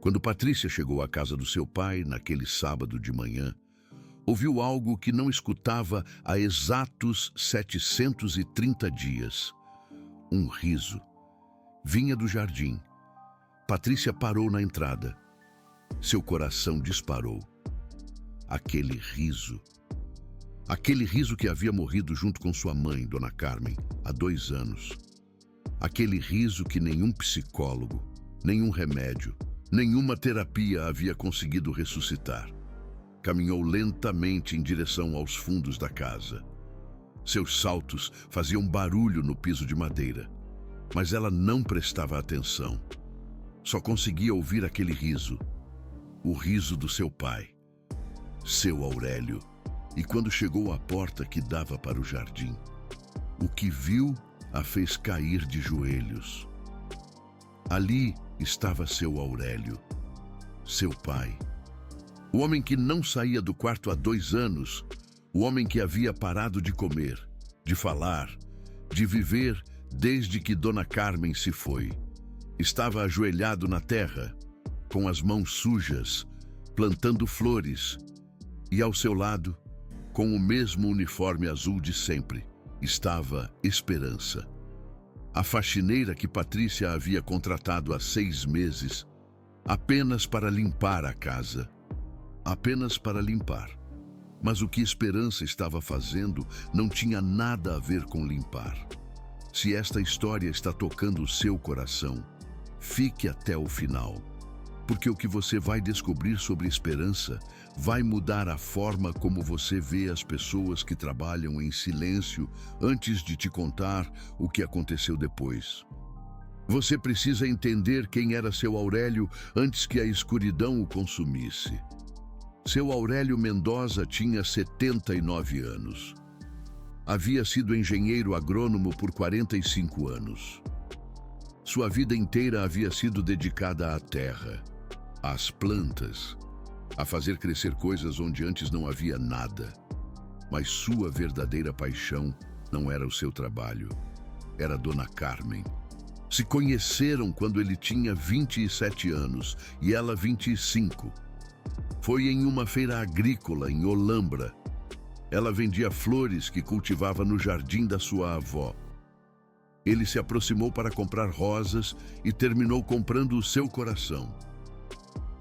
Quando Patrícia chegou à casa do seu pai naquele sábado de manhã, ouviu algo que não escutava há exatos 730 dias. Um riso. Vinha do jardim. Patrícia parou na entrada. Seu coração disparou. Aquele riso. Aquele riso que havia morrido junto com sua mãe, Dona Carmen, há 2 anos. Aquele riso que nenhum psicólogo, nenhum remédio, nenhuma terapia havia conseguido ressuscitar. Caminhou lentamente em direção aos fundos da casa. Seus saltos faziam barulho no piso de madeira, mas ela não prestava atenção. Só conseguia ouvir aquele riso, o riso do seu pai, seu Aurélio. E quando chegou à porta que dava para o jardim, o que viu a fez cair de joelhos. Ali estava seu Aurélio, seu pai. O homem que não saía do quarto há 2 anos, o homem que havia parado de comer, de falar, de viver desde que Dona Carmen se foi. Estava ajoelhado na terra, com as mãos sujas, plantando flores, e ao seu lado, com o mesmo uniforme azul de sempre, estava Esperança. A faxineira que Patrícia havia contratado há 6 meses, apenas para limpar a casa. Apenas para limpar. Mas o que Esperança estava fazendo não tinha nada a ver com limpar. Se esta história está tocando o seu coração, fique até o final. Porque o que você vai descobrir sobre Esperança vai mudar a forma como você vê as pessoas que trabalham em silêncio antes de te contar o que aconteceu depois. Você precisa entender quem era seu Aurélio antes que a escuridão o consumisse. Seu Aurélio Mendoza tinha 79 anos. Havia sido engenheiro agrônomo por 45 anos. Sua vida inteira havia sido dedicada à terra, às plantas, a fazer crescer coisas onde antes não havia nada. Mas sua verdadeira paixão não era o seu trabalho, era Dona Carmen. Se conheceram quando ele tinha 27 anos e ela 25. Foi em uma feira agrícola em Olambra. Ela vendia flores que cultivava no jardim da sua avó. Ele se aproximou para comprar rosas e terminou comprando o seu coração.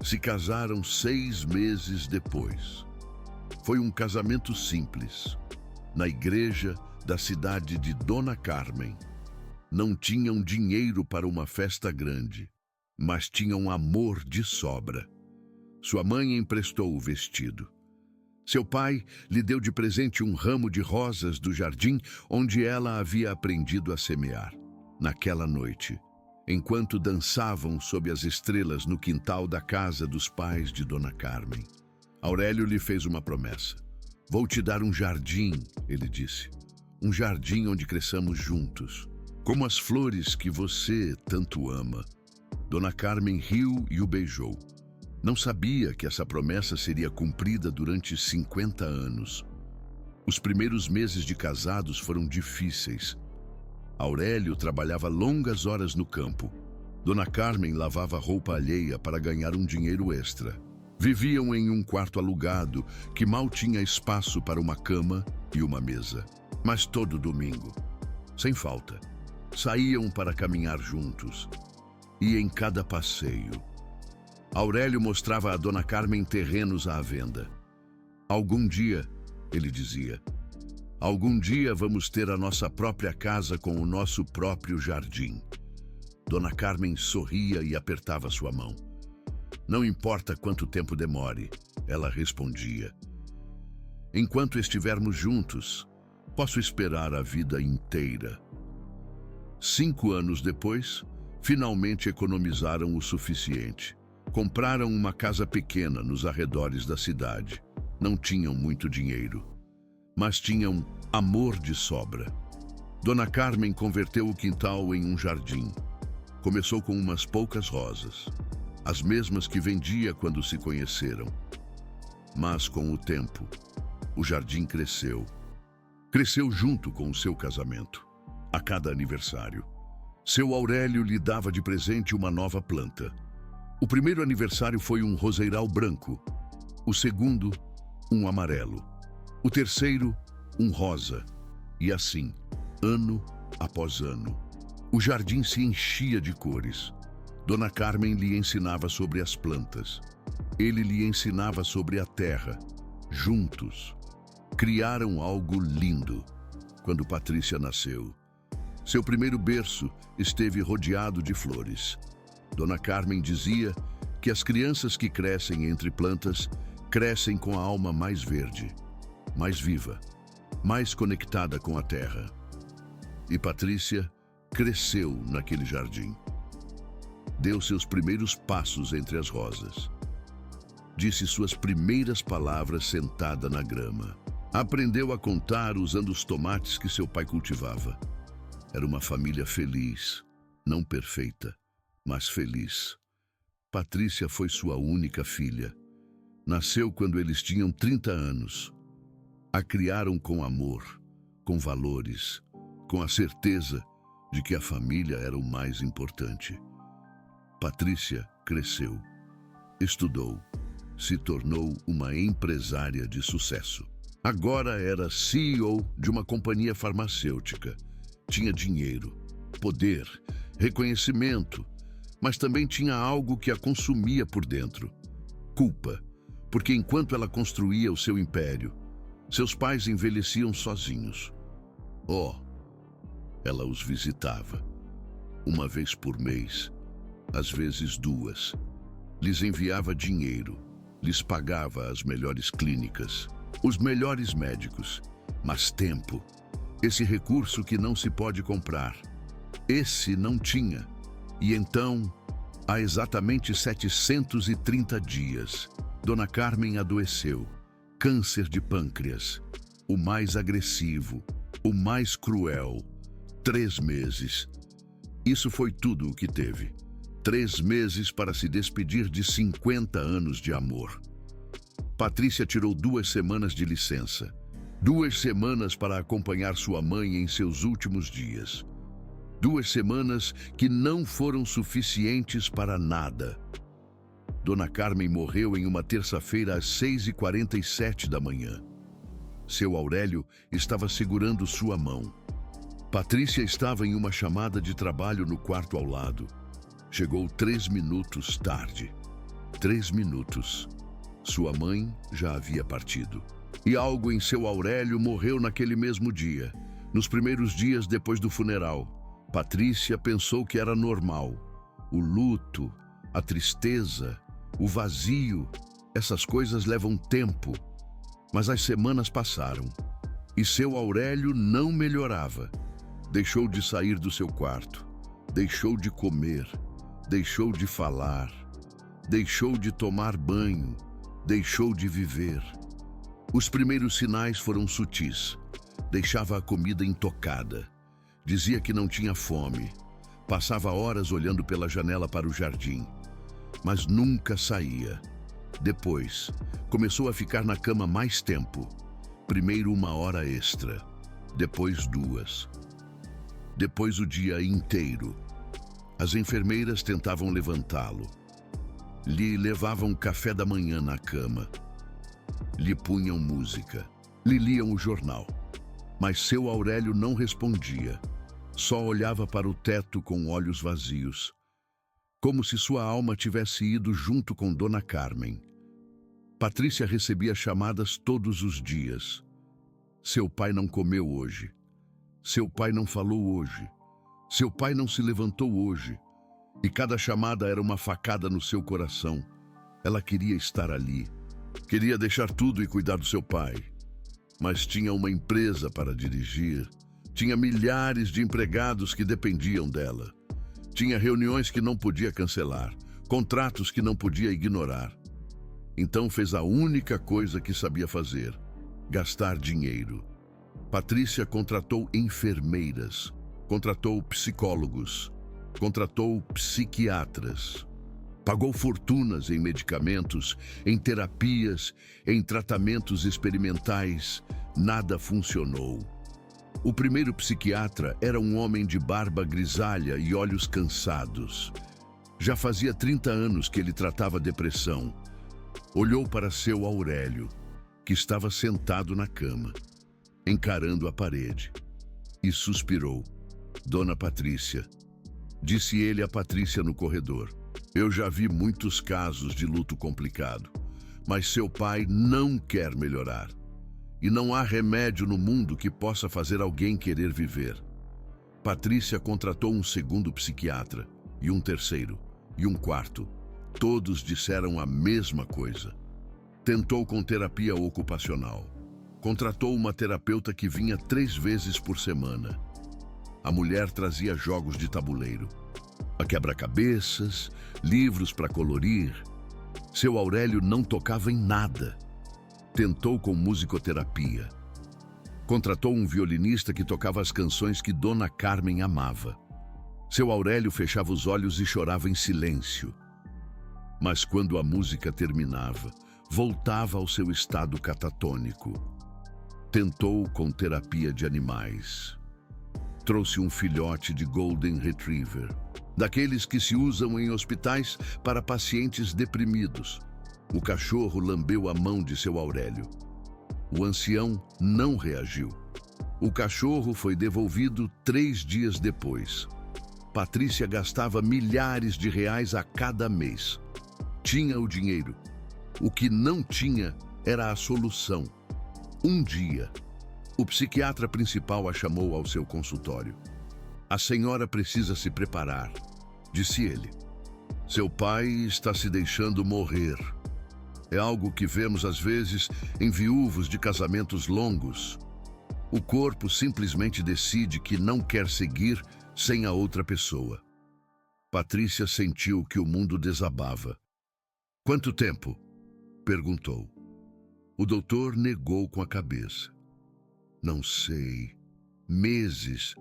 Se casaram 6 meses depois. Foi um casamento simples, na igreja da cidade de Dona Carmen. Não tinham dinheiro para uma festa grande, mas tinham amor de sobra. Sua mãe emprestou o vestido. Seu pai lhe deu de presente um ramo de rosas do jardim onde ela havia aprendido a semear. Naquela noite, enquanto dançavam sob as estrelas no quintal da casa dos pais de Dona Carmen, Aurélio lhe fez uma promessa. Vou te dar um jardim, ele disse. Um jardim onde cresçamos juntos, como as flores que você tanto ama. Dona Carmen riu e o beijou. Não sabia que essa promessa seria cumprida durante 50 anos. Os primeiros meses de casados foram difíceis. Aurélio trabalhava longas horas no campo. Dona Carmen lavava roupa alheia para ganhar um dinheiro extra. Viviam em um quarto alugado que mal tinha espaço para uma cama e uma mesa. Mas todo domingo, sem falta, saíam para caminhar juntos. E em cada passeio, Aurélio mostrava a Dona Carmen terrenos à venda. Algum dia, ele dizia, algum dia vamos ter a nossa própria casa com o nosso próprio jardim. Dona Carmen sorria e apertava sua mão. Não importa quanto tempo demore, ela respondia. Enquanto estivermos juntos, posso esperar a vida inteira. 5 anos depois, finalmente economizaram o suficiente. Compraram uma casa pequena nos arredores da cidade. Não tinham muito dinheiro, mas tinham amor de sobra. Dona Carmen converteu o quintal em um jardim. Começou com umas poucas rosas, as mesmas que vendia quando se conheceram. Mas com o tempo, o jardim cresceu. Cresceu junto com o seu casamento. A cada aniversário, seu Aurélio lhe dava de presente uma nova planta. O primeiro aniversário foi um roseiral branco, o segundo, um amarelo, o terceiro, um rosa, e assim, ano após ano. O jardim se enchia de cores. Dona Carmen lhe ensinava sobre as plantas. Ele lhe ensinava sobre a terra. Juntos, criaram algo lindo. Quando Patrícia nasceu, seu primeiro berço esteve rodeado de flores. Dona Carmen dizia que as crianças que crescem entre plantas crescem com a alma mais verde, mais viva, mais conectada com a terra. E Patrícia cresceu naquele jardim. Deu seus primeiros passos entre as rosas. Disse suas primeiras palavras sentada na grama. Aprendeu a contar usando os tomates que seu pai cultivava. Era uma família feliz, não perfeita, mas feliz. Patrícia foi sua única filha. Nasceu quando eles tinham 30 anos. A criaram com amor, com valores, com a certeza de que a família era o mais importante. Patrícia cresceu, estudou, se tornou uma empresária de sucesso. Agora era CEO de uma companhia farmacêutica. Tinha dinheiro, poder, reconhecimento, mas também tinha algo que a consumia por dentro. Culpa, porque enquanto ela construía o seu império, seus pais envelheciam sozinhos. Ela os visitava, uma vez por mês, às vezes duas. Lhes enviava dinheiro, lhes pagava as melhores clínicas, os melhores médicos, mas tempo, esse recurso que não se pode comprar, esse não tinha. E então, há exatamente 730 dias, Dona Carmen adoeceu, câncer de pâncreas, o mais agressivo, o mais cruel. 3 meses. Isso foi tudo o que teve. 3 meses para se despedir de 50 anos de amor. Patrícia tirou 2 semanas de licença. 2 semanas para acompanhar sua mãe em seus últimos dias. 2 semanas que não foram suficientes para nada. Dona Carmen morreu em uma terça-feira às 6h47 da manhã. Seu Aurélio estava segurando sua mão. Patrícia estava em uma chamada de trabalho no quarto ao lado. Chegou 3 minutos tarde. 3 minutos. Sua mãe já havia partido. E algo em seu Aurélio morreu naquele mesmo dia. Nos primeiros dias depois do funeral, Patrícia pensou que era normal. O luto, a tristeza, o vazio, essas coisas levam tempo. Mas as semanas passaram e seu Aurélio não melhorava. Deixou de sair do seu quarto, deixou de comer, deixou de falar, deixou de tomar banho, deixou de viver. Os primeiros sinais foram sutis. Deixava a comida intocada. Dizia que não tinha fome. Passava horas olhando pela janela para o jardim, mas nunca saía. Depois, começou a ficar na cama mais tempo. Primeiro 1 hora extra, depois 2. Depois o dia inteiro. As enfermeiras tentavam levantá-lo. Lhe levavam café da manhã na cama. Lhe punham música. Lhe liam o jornal. Mas seu Aurélio não respondia. Só olhava para o teto com olhos vazios. Como se sua alma tivesse ido junto com Dona Carmen. Patrícia recebia chamadas todos os dias. Seu pai não comeu hoje. Seu pai não falou hoje. Seu pai não se levantou hoje. E cada chamada era uma facada no seu coração. Ela queria estar ali. Queria deixar tudo e cuidar do seu pai. Mas tinha uma empresa para dirigir. Tinha milhares de empregados que dependiam dela. Tinha reuniões que não podia cancelar, contratos que não podia ignorar. Então fez a única coisa que sabia fazer: gastar dinheiro. Patrícia contratou enfermeiras, contratou psicólogos, contratou psiquiatras. Pagou fortunas em medicamentos, em terapias, em tratamentos experimentais. Nada funcionou. O primeiro psiquiatra era um homem de barba grisalha e olhos cansados. Já fazia 30 anos que ele tratava depressão. Olhou para seu Aurélio, que estava sentado na cama, encarando a parede, e suspirou. Dona Patrícia, disse ele a Patrícia no corredor. Eu já vi muitos casos de luto complicado, mas seu pai não quer melhorar. E não há remédio no mundo que possa fazer alguém querer viver. Patrícia contratou um segundo psiquiatra, e um terceiro, e um quarto. Todos disseram a mesma coisa. Tentou com terapia ocupacional. Contratou uma terapeuta que vinha 3 vezes por semana. A mulher trazia jogos de tabuleiro, a quebra-cabeças, livros para colorir. Seu Aurélio não tocava em nada. Tentou com musicoterapia. Contratou um violinista que tocava as canções que Dona Carmen amava. Seu Aurélio fechava os olhos e chorava em silêncio. Mas quando a música terminava, voltava ao seu estado catatônico. Tentou com terapia de animais. Trouxe um filhote de Golden Retriever, daqueles que se usam em hospitais para pacientes deprimidos. O cachorro lambeu a mão de seu Aurélio. O ancião não reagiu. O cachorro foi devolvido 3 dias depois. Patrícia gastava milhares de reais a cada mês. Tinha o dinheiro. O que não tinha era a solução. Um dia, o psiquiatra principal a chamou ao seu consultório. A senhora precisa se preparar, disse ele. Seu pai está se deixando morrer. É algo que vemos às vezes em viúvos de casamentos longos. O corpo simplesmente decide que não quer seguir sem a outra pessoa. Patrícia sentiu que o mundo desabava. Quanto tempo? Perguntou. O doutor negou com a cabeça. Não sei. Meses.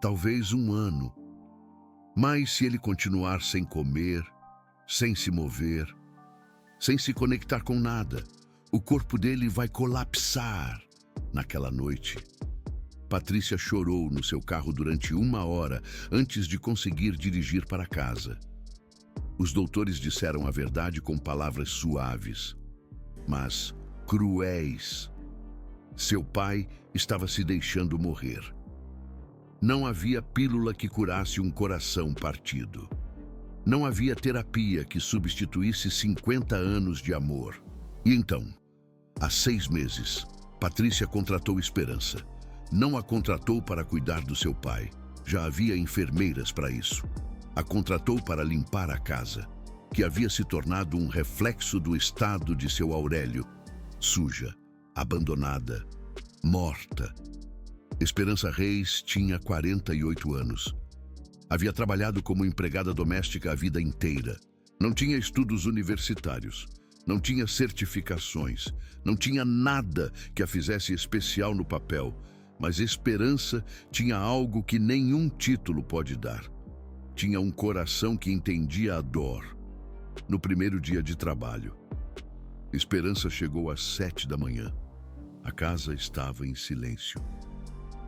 Talvez 1 ano. Mas se ele continuar sem comer, sem se mover, sem se conectar com nada, o corpo dele vai colapsar. Naquela noite, Patrícia chorou no seu carro durante 1 hora antes de conseguir dirigir para casa. Os doutores disseram a verdade com palavras suaves, mas cruéis. Seu pai estava se deixando morrer. Não havia pílula que curasse um coração partido. Não havia terapia que substituísse 50 anos de amor. E então, há 6 meses, Patrícia contratou Esperança. Não a contratou para cuidar do seu pai. Já havia enfermeiras para isso. A contratou para limpar a casa, que havia se tornado um reflexo do estado de seu Aurélio. Suja, abandonada, morta. Esperança Reis tinha 48 anos. Havia trabalhado como empregada doméstica a vida inteira. Não tinha estudos universitários. Não tinha certificações. Não tinha nada que a fizesse especial no papel. Mas Esperança tinha algo que nenhum título pode dar. Tinha um coração que entendia a dor. No primeiro dia de trabalho, Esperança chegou às 7 da manhã. A casa estava em silêncio.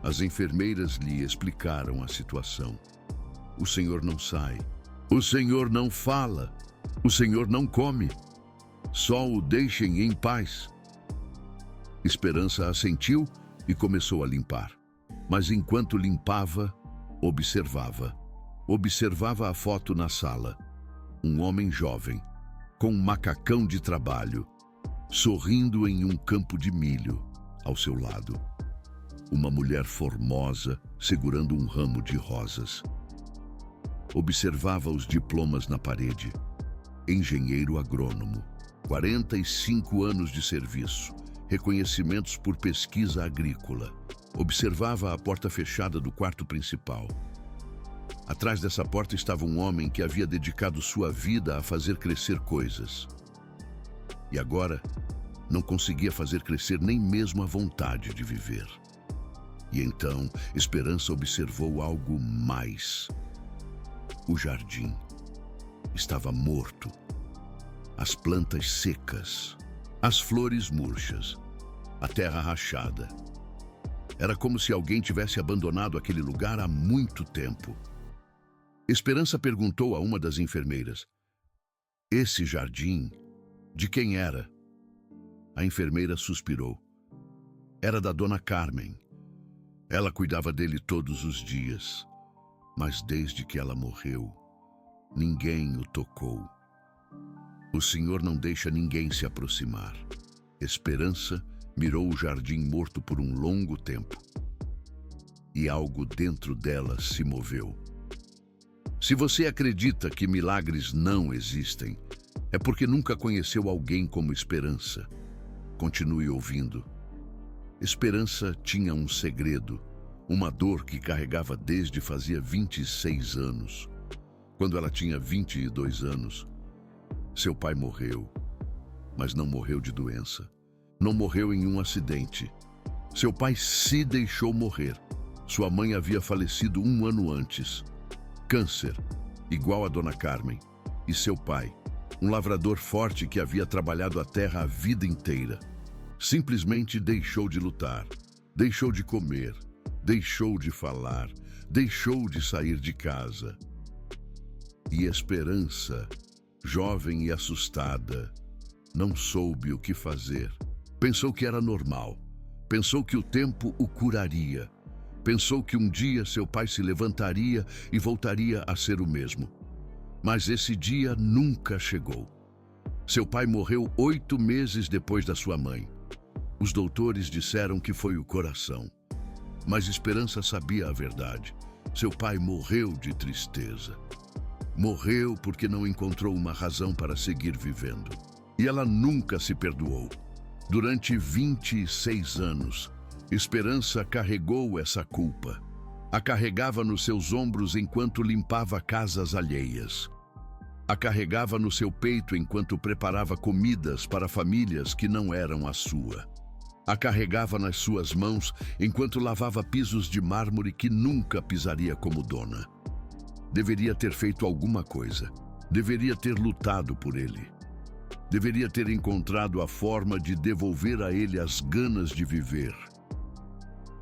As enfermeiras lhe explicaram a situação. O senhor não sai. O senhor não fala. O senhor não come. Só o deixem em paz. Esperança assentiu e começou a limpar. Mas enquanto limpava, observava. Observava a foto na sala. Um homem jovem, com um macacão de trabalho, sorrindo em um campo de milho, ao seu lado. Uma mulher formosa, segurando um ramo de rosas. Observava os diplomas na parede. Engenheiro agrônomo, 45 anos de serviço, reconhecimentos por pesquisa agrícola. Observava a porta fechada do quarto principal. Atrás dessa porta estava um homem que havia dedicado sua vida a fazer crescer coisas. E agora, não conseguia fazer crescer nem mesmo a vontade de viver. E então, Esperança observou algo mais. O jardim estava morto. As plantas secas, as flores murchas, a terra rachada. Era como se alguém tivesse abandonado aquele lugar há muito tempo. Esperança perguntou a uma das enfermeiras: "Esse jardim, de quem era?" A enfermeira suspirou. Era da dona Carmen. Ela cuidava dele todos os dias, mas desde que ela morreu, ninguém o tocou. O senhor não deixa ninguém se aproximar. Esperança mirou o jardim morto por um longo tempo. E algo dentro dela se moveu. Se você acredita que milagres não existem, é porque nunca conheceu alguém como Esperança. Continue ouvindo. Esperança tinha um segredo, uma dor que carregava desde fazia 26 anos. Quando ela tinha 22 anos, seu pai morreu, mas não morreu de doença. Não morreu em um acidente. Seu pai se deixou morrer. Sua mãe havia falecido 1 ano antes. Câncer, igual a dona Carmen. E seu pai, um lavrador forte que havia trabalhado a terra a vida inteira, simplesmente deixou de lutar, deixou de comer, deixou de falar, deixou de sair de casa. E Esperança, jovem e assustada, não soube o que fazer. Pensou que era normal. Pensou que o tempo o curaria. Pensou que um dia seu pai se levantaria e voltaria a ser o mesmo. Mas esse dia nunca chegou. Seu pai morreu 8 meses depois da sua mãe. Os doutores disseram que foi o coração. Mas Esperança sabia a verdade. Seu pai morreu de tristeza. Morreu porque não encontrou uma razão para seguir vivendo. E ela nunca se perdoou. Durante 26 anos, Esperança carregou essa culpa. A carregava nos seus ombros enquanto limpava casas alheias. A carregava no seu peito enquanto preparava comidas para famílias que não eram a sua. A carregava nas suas mãos enquanto lavava pisos de mármore que nunca pisaria como dona. Deveria ter feito alguma coisa. Deveria ter lutado por ele. Deveria ter encontrado a forma de devolver a ele as ganas de viver.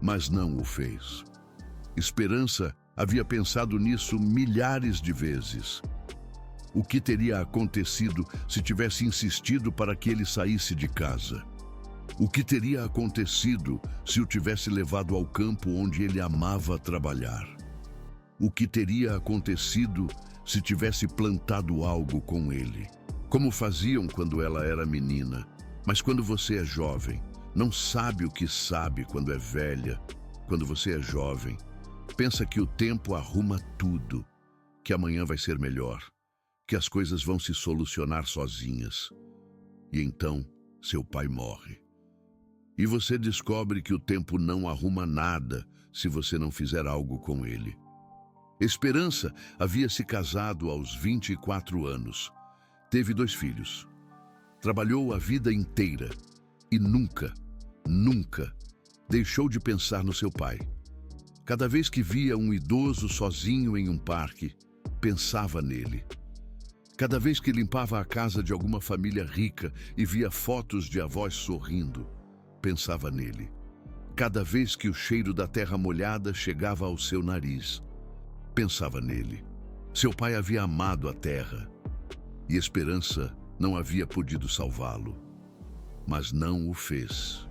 Mas não o fez. Esperança havia pensado nisso milhares de vezes. O que teria acontecido se tivesse insistido para que ele saísse de casa? O que teria acontecido se o tivesse levado ao campo onde ele amava trabalhar? O que teria acontecido se tivesse plantado algo com ele? Como faziam quando ela era menina. Mas quando você é jovem, não sabe o que sabe quando é velha. Quando você é jovem, pensa que o tempo arruma tudo, que amanhã vai ser melhor, que as coisas vão se solucionar sozinhas. E então, seu pai morre. E você descobre que o tempo não arruma nada se você não fizer algo com ele. Esperança havia se casado aos 24 anos. Teve 2 filhos. Trabalhou a vida inteira e nunca deixou de pensar no seu pai. Cada vez que via um idoso sozinho em um parque, pensava nele. Cada vez que limpava a casa de alguma família rica e via fotos de avós sorrindo, pensava nele. Cada vez que o cheiro da terra molhada chegava ao seu nariz, pensava nele. Seu pai havia amado a terra e Esperança não havia podido salvá-lo, mas não o fez.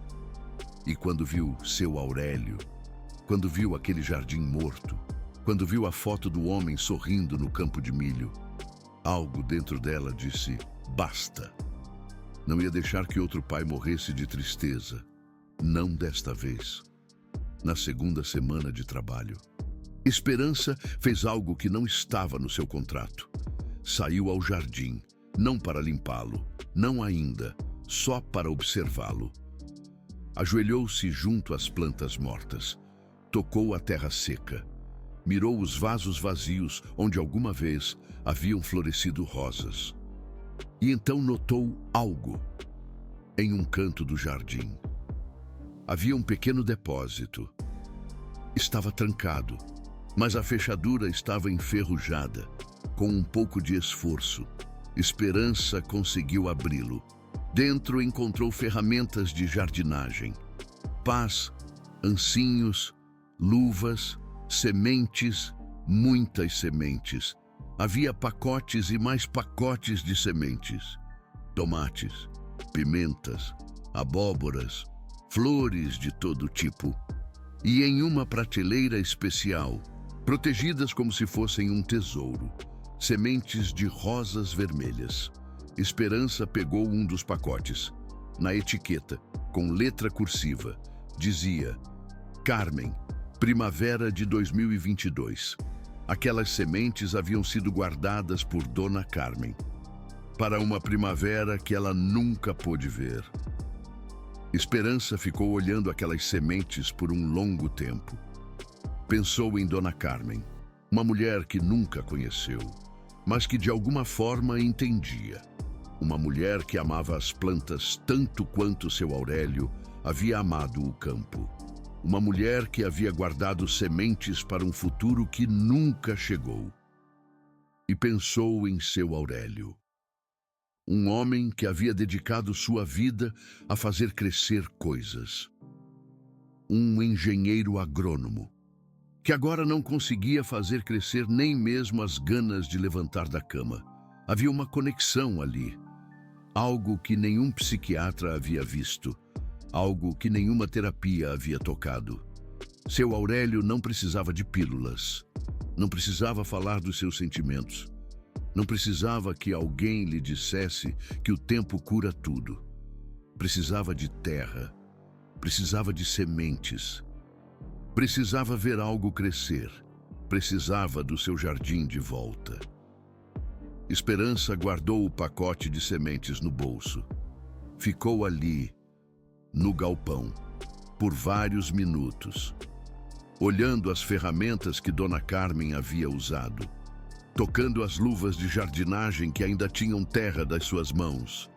E quando viu seu Aurélio, quando viu aquele jardim morto, quando viu a foto do homem sorrindo no campo de milho, algo dentro dela disse: basta. Não ia deixar que outro pai morresse de tristeza. Não desta vez. Na segunda semana de trabalho, Esperança fez algo que não estava no seu contrato. Saiu ao jardim, não para limpá-lo, não ainda, só para observá-lo. Ajoelhou-se junto às plantas mortas, tocou a terra seca, mirou os vasos vazios onde alguma vez haviam florescido rosas. E então notou algo. Em um canto do jardim havia um pequeno depósito. Estava trancado, mas a fechadura estava enferrujada. Com um pouco de esforço, Esperança conseguiu abri-lo. Dentro encontrou ferramentas de jardinagem, pás, ancinhos, luvas, sementes muitas sementes. Havia pacotes e mais pacotes de sementes. Tomates, pimentas, abóboras, flores de todo tipo. E em uma prateleira especial, protegidas como se fossem um tesouro, sementes de rosas vermelhas. Esperança pegou um dos pacotes. Na etiqueta, com letra cursiva, dizia: Carmen, primavera de 2022. Aquelas sementes haviam sido guardadas por Dona Carmen para uma primavera que ela nunca pôde ver. Esperança ficou olhando aquelas sementes por um longo tempo. Pensou em Dona Carmen, uma mulher que nunca conheceu, mas que de alguma forma entendia. Uma mulher que amava as plantas tanto quanto seu Aurélio havia amado o campo. Uma mulher que havia guardado sementes para um futuro que nunca chegou. E pensou em seu Aurélio. Um homem que havia dedicado sua vida a fazer crescer coisas. Um engenheiro agrônomo, que agora não conseguia fazer crescer nem mesmo as ganas de levantar da cama. Havia uma conexão ali, algo que nenhum psiquiatra havia visto, algo que nenhuma terapia havia tocado. Seu Aurélio não precisava de pílulas, não precisava falar dos seus sentimentos, não precisava que alguém lhe dissesse que o tempo cura tudo. Precisava de terra, precisava de sementes, precisava ver algo crescer, precisava do seu jardim de volta. Esperança guardou o pacote de sementes no bolso. Ficou ali, no galpão, por vários minutos, olhando as ferramentas que Dona Carmen havia usado, tocando as luvas de jardinagem que ainda tinham terra das suas mãos,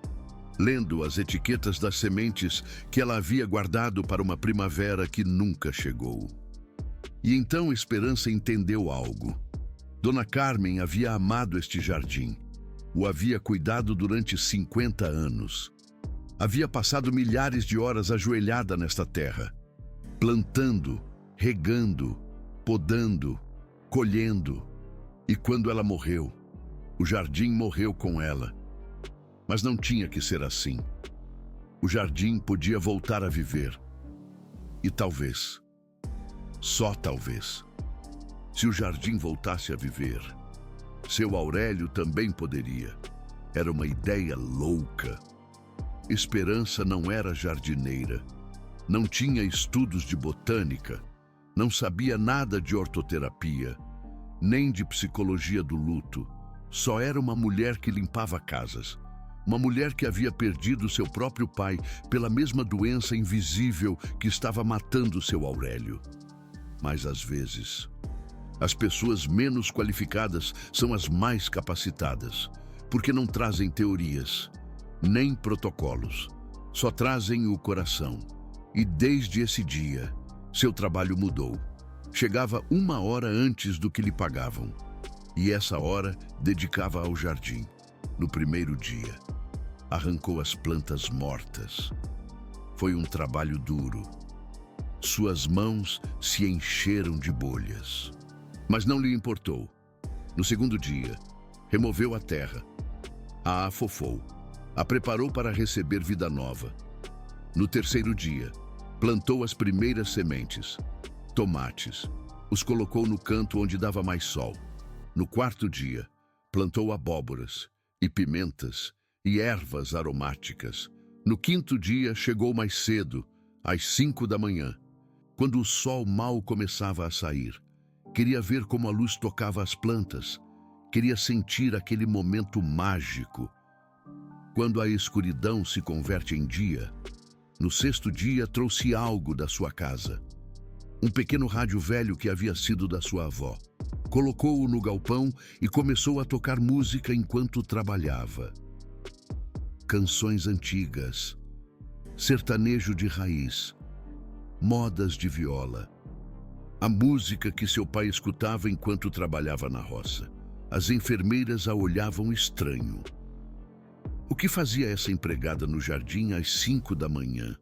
lendo as etiquetas das sementes que ela havia guardado para uma primavera que nunca chegou. E então Esperança entendeu algo. Dona Carmen havia amado este jardim, o havia cuidado durante 50 anos. Havia passado milhares de horas ajoelhada nesta terra, plantando, regando, podando, colhendo. E quando ela morreu, o jardim morreu com ela. Mas não tinha que ser assim. O jardim podia voltar a viver. E talvez, só talvez, se o jardim voltasse a viver, seu Aurélio também poderia. Era uma ideia louca. Esperança não era jardineira, não tinha estudos de botânica, não sabia nada de ortoterapia, nem de psicologia do luto. Só era uma mulher que limpava casas, uma mulher que havia perdido seu próprio pai pela mesma doença invisível que estava matando seu Aurélio. Mas às vezes, as pessoas menos qualificadas são as mais capacitadas, porque não trazem teorias, nem protocolos, só trazem o coração. E desde esse dia, seu trabalho mudou. Chegava 1 hora antes do que lhe pagavam. E essa hora dedicava ao jardim. No primeiro dia, arrancou as plantas mortas. Foi um trabalho duro. Suas mãos se encheram de bolhas. Mas não lhe importou. No segundo dia, removeu a terra, a afofou, a preparou para receber vida nova. No terceiro dia, plantou as primeiras sementes, tomates, os colocou no canto onde dava mais sol. No quarto dia, plantou abóboras e pimentas e ervas aromáticas. No quinto dia, chegou mais cedo, às 5 da manhã, quando o sol mal começava a sair. Queria ver como a luz tocava as plantas, queria sentir aquele momento mágico. Quando a escuridão se converte em dia, no sexto dia trouxe algo da sua casa. Um pequeno rádio velho que havia sido da sua avó. Colocou-o no galpão e começou a tocar música enquanto trabalhava. Canções antigas, sertanejo de raiz, modas de viola. A música que seu pai escutava enquanto trabalhava na roça. As enfermeiras a olhavam estranho. O que fazia essa empregada no jardim às 5 da manhã,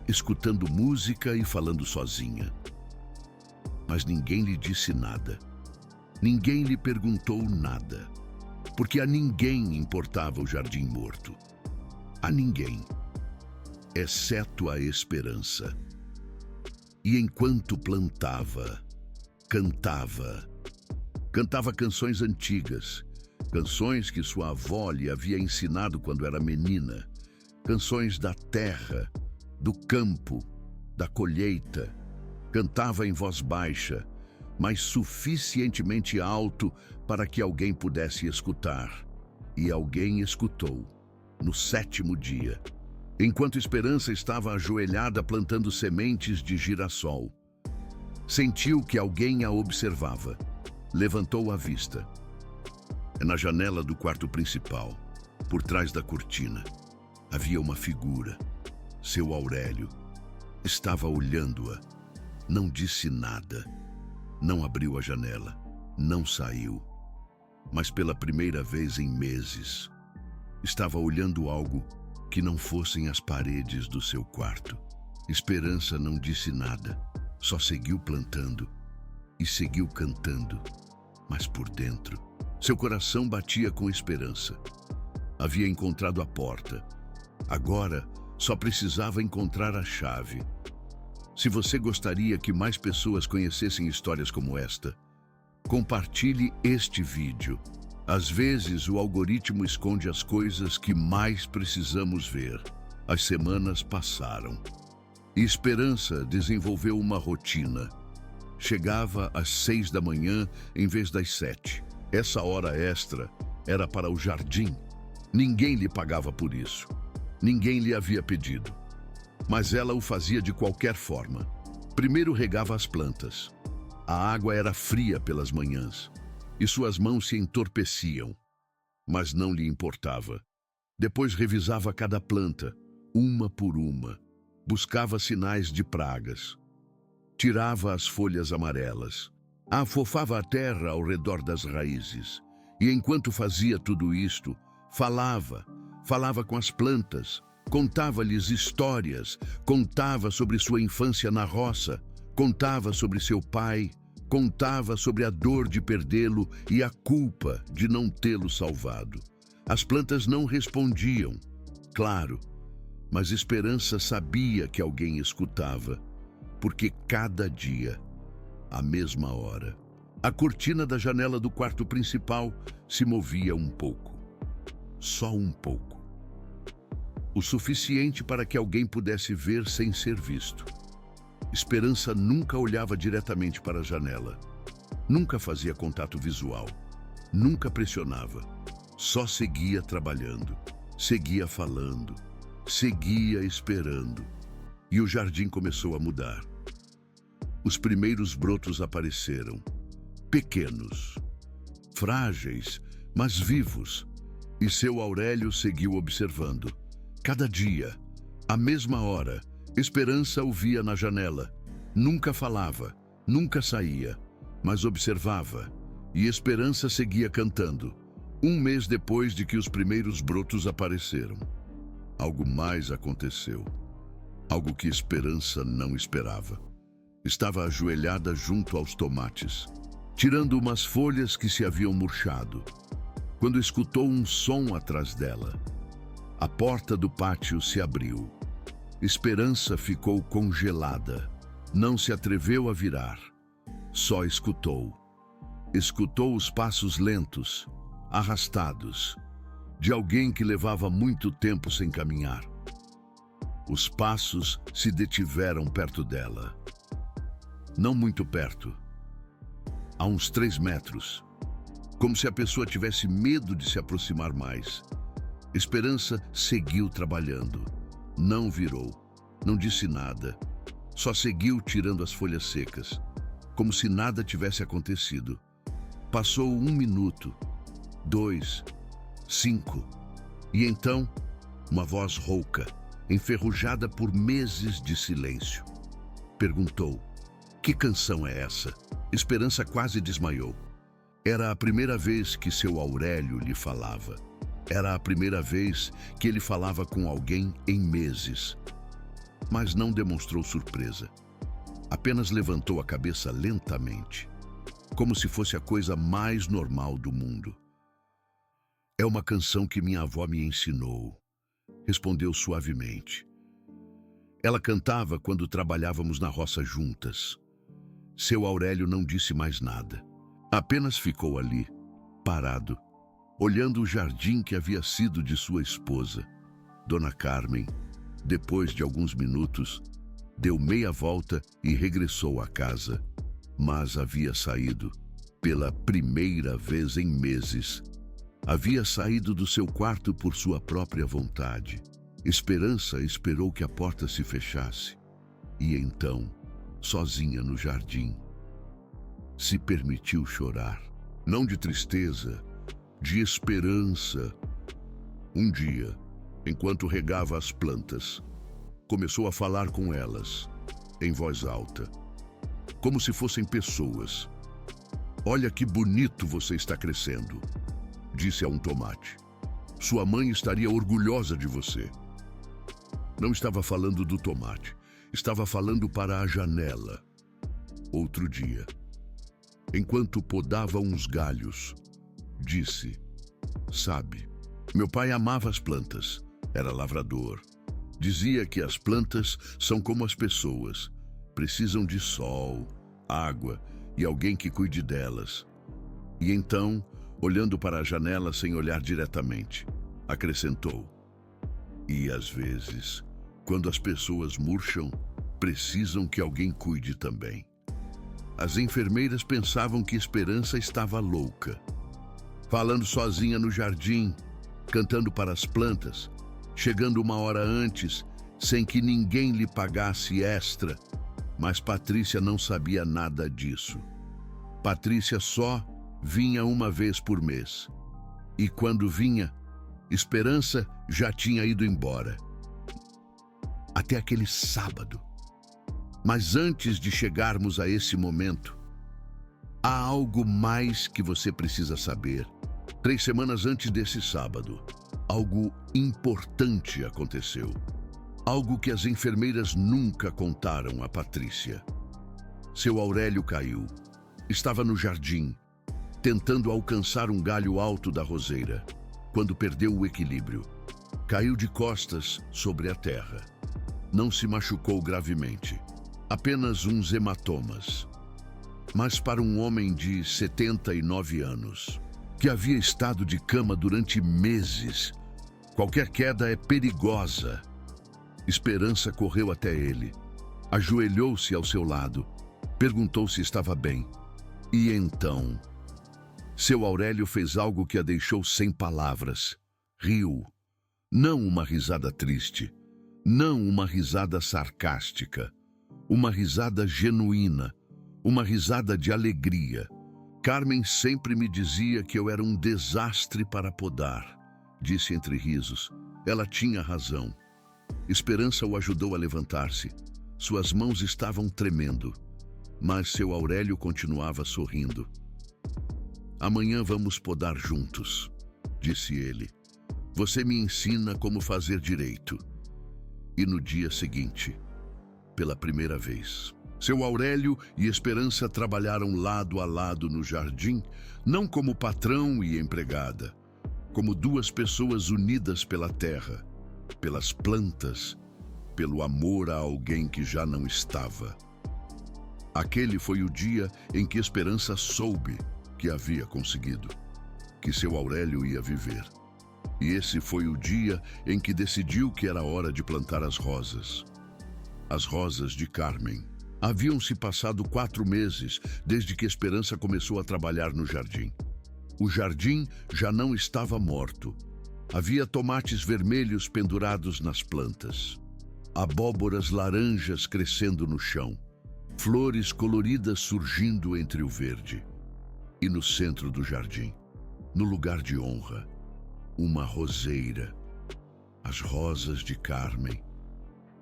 escutando música e falando sozinha? Mas ninguém lhe disse nada. Ninguém lhe perguntou nada, porque a ninguém importava o jardim morto. A ninguém, exceto a esperança. E enquanto plantava, cantava canções antigas, canções que sua avó lhe havia ensinado quando era menina, canções da terra, do campo, da colheita. Cantava em voz baixa, mas suficientemente alto para que alguém pudesse escutar. E alguém escutou, no 7º dia, enquanto Esperança estava ajoelhada plantando sementes de girassol. Sentiu que alguém a observava. Levantou a vista. Na janela do quarto principal, por trás da cortina, havia uma figura. Seu Aurélio estava olhando-a. Não disse nada. Não abriu a janela. Não saiu. Mas pela primeira vez em meses, estava olhando algo que não fossem as paredes do seu quarto. Esperança não disse nada. Só seguiu plantando e seguiu cantando. Mas por dentro, seu coração batia com esperança. Havia encontrado a porta. Agora, só precisava encontrar a chave. Se você gostaria que mais pessoas conhecessem histórias como esta, compartilhe este vídeo. Às vezes, o algoritmo esconde as coisas que mais precisamos ver. As semanas passaram. E Esperança desenvolveu uma rotina. Chegava às 6 da manhã em vez das 7. Essa hora extra era para o jardim. Ninguém lhe pagava por isso. Ninguém lhe havia pedido. Mas ela o fazia de qualquer forma. Primeiro regava as plantas. A água era fria pelas manhãs e suas mãos se entorpeciam, mas não lhe importava. Depois revisava cada planta, uma por uma. Buscava sinais de pragas. Tirava as folhas amarelas. Afofava a terra ao redor das raízes. E enquanto fazia tudo isto, falava com as plantas, contava-lhes histórias, contava sobre sua infância na roça, contava sobre seu pai, contava sobre a dor de perdê-lo e a culpa de não tê-lo salvado. As plantas não respondiam, claro, mas Esperança sabia que alguém escutava, porque cada dia, à mesma hora, a cortina da janela do quarto principal se movia um pouco. Só um pouco. O suficiente para que alguém pudesse ver sem ser visto. Esperança nunca olhava diretamente para a janela. Nunca fazia contato visual. Nunca pressionava. Só seguia trabalhando. Seguia falando. Seguia esperando. E o jardim começou a mudar. Os primeiros brotos apareceram. Pequenos. Frágeis, mas vivos. E seu Aurélio seguiu observando. Cada dia, à mesma hora, Esperança o via na janela. Nunca falava, nunca saía, mas observava. E Esperança seguia cantando. Um mês depois de que os primeiros brotos apareceram, algo mais aconteceu. Algo que Esperança não esperava. Estava ajoelhada junto aos tomates, tirando umas folhas que se haviam murchado, quando escutou um som atrás dela. A porta do pátio se abriu. Esperança ficou congelada. Não se atreveu a virar. Só escutou. Escutou os passos lentos, arrastados, de alguém que levava muito tempo sem caminhar. Os passos se detiveram perto dela. Não muito perto. A uns 3 metros. Como se a pessoa tivesse medo de se aproximar mais. Esperança seguiu trabalhando. Não virou. Não disse nada. Só seguiu tirando as folhas secas, como se nada tivesse acontecido. Passou 1 minuto, 2, 5. E então, uma voz rouca, enferrujada por meses de silêncio, perguntou: "Que canção é essa?" Esperança quase desmaiou. Era a primeira vez que seu Aurélio lhe falava. Era a primeira vez que ele falava com alguém em meses. Mas não demonstrou surpresa. Apenas levantou a cabeça lentamente. como se fosse a coisa mais normal do mundo. É uma canção que minha avó me ensinou, respondeu suavemente. Ela cantava quando trabalhávamos na roça juntas. Seu Aurélio não disse mais nada. Apenas ficou ali, parado, olhando o jardim que havia sido de sua esposa. Dona Carmen, depois de alguns minutos, deu meia volta e regressou à casa, mas havia saído pela primeira vez em meses. Havia saído do seu quarto por sua própria vontade. Esperança esperou que a porta se fechasse e então, sozinha no jardim, se permitiu chorar. Não de tristeza, de esperança. Um dia, enquanto regava as plantas, começou a falar com elas, em voz alta, como se fossem pessoas. Olha que bonito você está crescendo, disse a um tomate. Sua mãe estaria orgulhosa de você. Não estava falando do tomate, estava falando para a janela. Outro dia, enquanto podava uns galhos, disse: sabe, meu pai amava as plantas, era lavrador. Dizia que as plantas são como as pessoas, precisam de sol, água e alguém que cuide delas. E então, olhando para a janela sem olhar diretamente, acrescentou: e às vezes, quando as pessoas murcham, precisam que alguém cuide também. As enfermeiras pensavam que Esperança estava louca, falando sozinha no jardim, cantando para as plantas, chegando uma hora antes, sem que ninguém lhe pagasse extra. Mas Patrícia não sabia nada disso. Patrícia só vinha uma vez por mês. E quando vinha, Esperança já tinha ido embora. Até aquele sábado. Mas antes de chegarmos a esse momento, há algo mais que você precisa saber. 3 semanas antes desse sábado, algo importante aconteceu. Algo que as enfermeiras nunca contaram a Patrícia. Seu Aurélio caiu. Estava no jardim, tentando alcançar um galho alto da roseira, quando perdeu o equilíbrio. Caiu de costas sobre a terra. Não se machucou gravemente, apenas uns hematomas. Mas para um homem de 79 anos, que havia estado de cama durante meses, qualquer queda é perigosa. Esperança correu até ele, ajoelhou-se ao seu lado, perguntou se estava bem. E então, seu Aurélio fez algo que a deixou sem palavras. Riu. Não uma risada triste, não uma risada sarcástica, uma risada genuína, uma risada de alegria. Carmen sempre me dizia que eu era um desastre para podar, disse entre risos. Ela tinha razão. Esperança o ajudou a levantar-se. Suas mãos estavam tremendo, mas seu Aurélio continuava sorrindo. Amanhã vamos podar juntos, disse ele. Você me ensina como fazer direito. E no dia seguinte, pela primeira vez, seu Aurélio e Esperança trabalharam lado a lado no jardim, não como patrão e empregada, como duas pessoas unidas pela terra, pelas plantas, pelo amor a alguém que já não estava. Aquele foi o dia em que Esperança soube que havia conseguido, que seu Aurélio ia viver. E esse foi o dia em que decidiu que era hora de plantar as rosas. As rosas de Carmen. Haviam se passado 4 meses desde que Esperança começou a trabalhar no jardim. O jardim já não estava morto. Havia tomates vermelhos pendurados nas plantas, abóboras laranjas crescendo no chão, flores coloridas surgindo entre o verde. E no centro do jardim, no lugar de honra, uma roseira, as rosas de Carmen.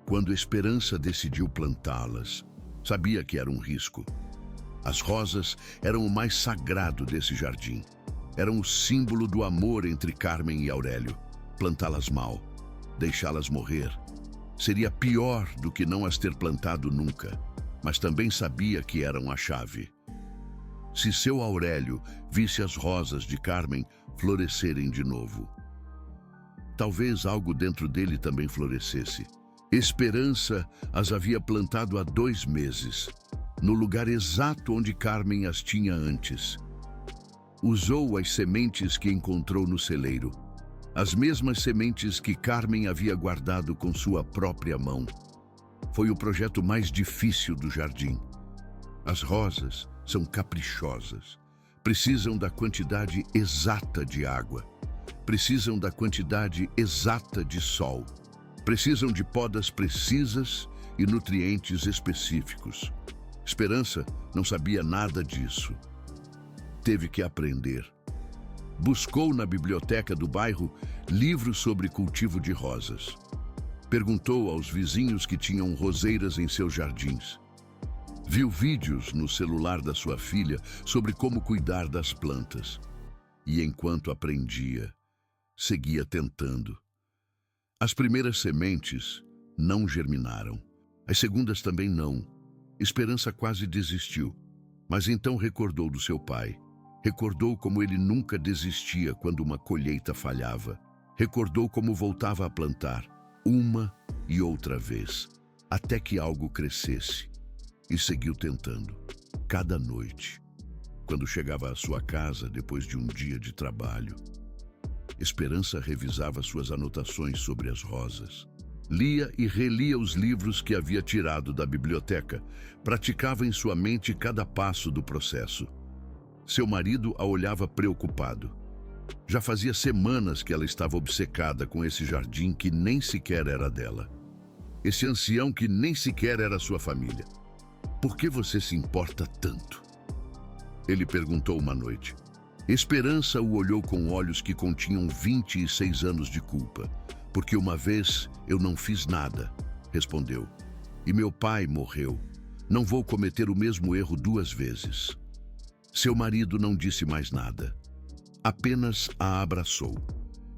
Quando Esperança decidiu plantá-las, sabia que era um risco. As rosas eram o mais sagrado desse jardim. Eram o símbolo do amor entre Carmen e Aurélio. Plantá-las mal, deixá-las morrer, seria pior do que não as ter plantado nunca. Mas também sabia que eram a chave. se seu Aurélio visse as rosas de Carmen florescerem de novo. Talvez algo dentro dele também florescesse. Esperança as havia plantado há 2 meses, no lugar exato onde Carmen as tinha antes. Usou as sementes que encontrou no celeiro, as mesmas sementes que Carmen havia guardado com sua própria mão. Foi o projeto mais difícil do jardim. As rosas são caprichosas, precisam da quantidade exata de água, precisam da quantidade exata de sol, precisam de podas precisas e nutrientes específicos. Esperança não sabia nada disso. Teve que aprender. Buscou na biblioteca do bairro livros sobre cultivo de rosas. Perguntou aos vizinhos que tinham roseiras em seus jardins. Viu vídeos no celular da sua filha sobre como cuidar das plantas. E enquanto aprendia, seguia tentando. As primeiras sementes não germinaram. As segundas também não. Esperança quase desistiu, mas então recordou do seu pai. Recordou como ele nunca desistia quando uma colheita falhava. Recordou como voltava a plantar, uma e outra vez, até que algo crescesse. E seguiu tentando, cada noite, quando chegava à sua casa depois de um dia de trabalho. Esperança revisava suas anotações sobre as rosas. Lia e relia os livros que havia tirado da biblioteca. Praticava em sua mente cada passo do processo. Seu marido a olhava preocupado. Já fazia semanas que ela estava obcecada com esse jardim que nem sequer era dela. Esse ancião que nem sequer era sua família. Por que você se importa tanto? Ele perguntou uma noite. Esperança o olhou com olhos que continham 26 anos de culpa. Porque uma vez eu não fiz nada, respondeu. E meu pai morreu. Não vou cometer o mesmo erro 2 vezes. Seu marido não disse mais nada. Apenas a abraçou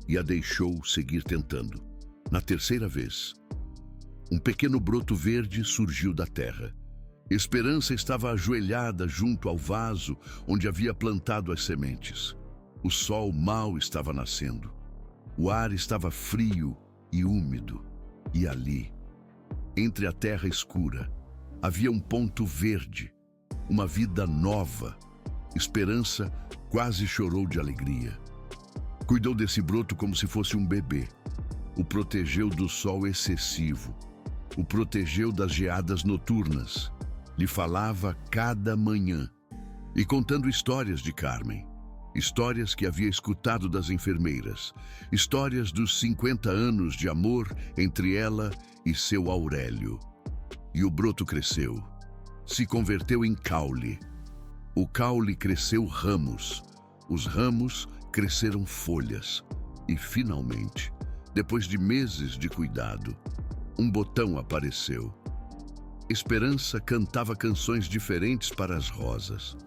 e a deixou seguir tentando. Na terceira vez, um pequeno broto verde surgiu da terra. Esperança estava ajoelhada junto ao vaso onde havia plantado as sementes. O sol mal estava nascendo. O ar estava frio e úmido. E ali, entre a terra escura, havia um ponto verde, uma vida nova. Esperança quase chorou de alegria. Cuidou desse broto como se fosse um bebê. O protegeu do sol excessivo. O protegeu das geadas noturnas. Lhe falava cada manhã. E contando histórias de Carmen. Histórias que havia escutado das enfermeiras. Histórias dos 50 anos de amor entre ela e seu Aurélio. E o broto cresceu. Se converteu em caule. O caule cresceu ramos. Os ramos cresceram folhas. E, finalmente, depois de meses de cuidado, um botão apareceu. Esperança cantava canções diferentes para as rosas.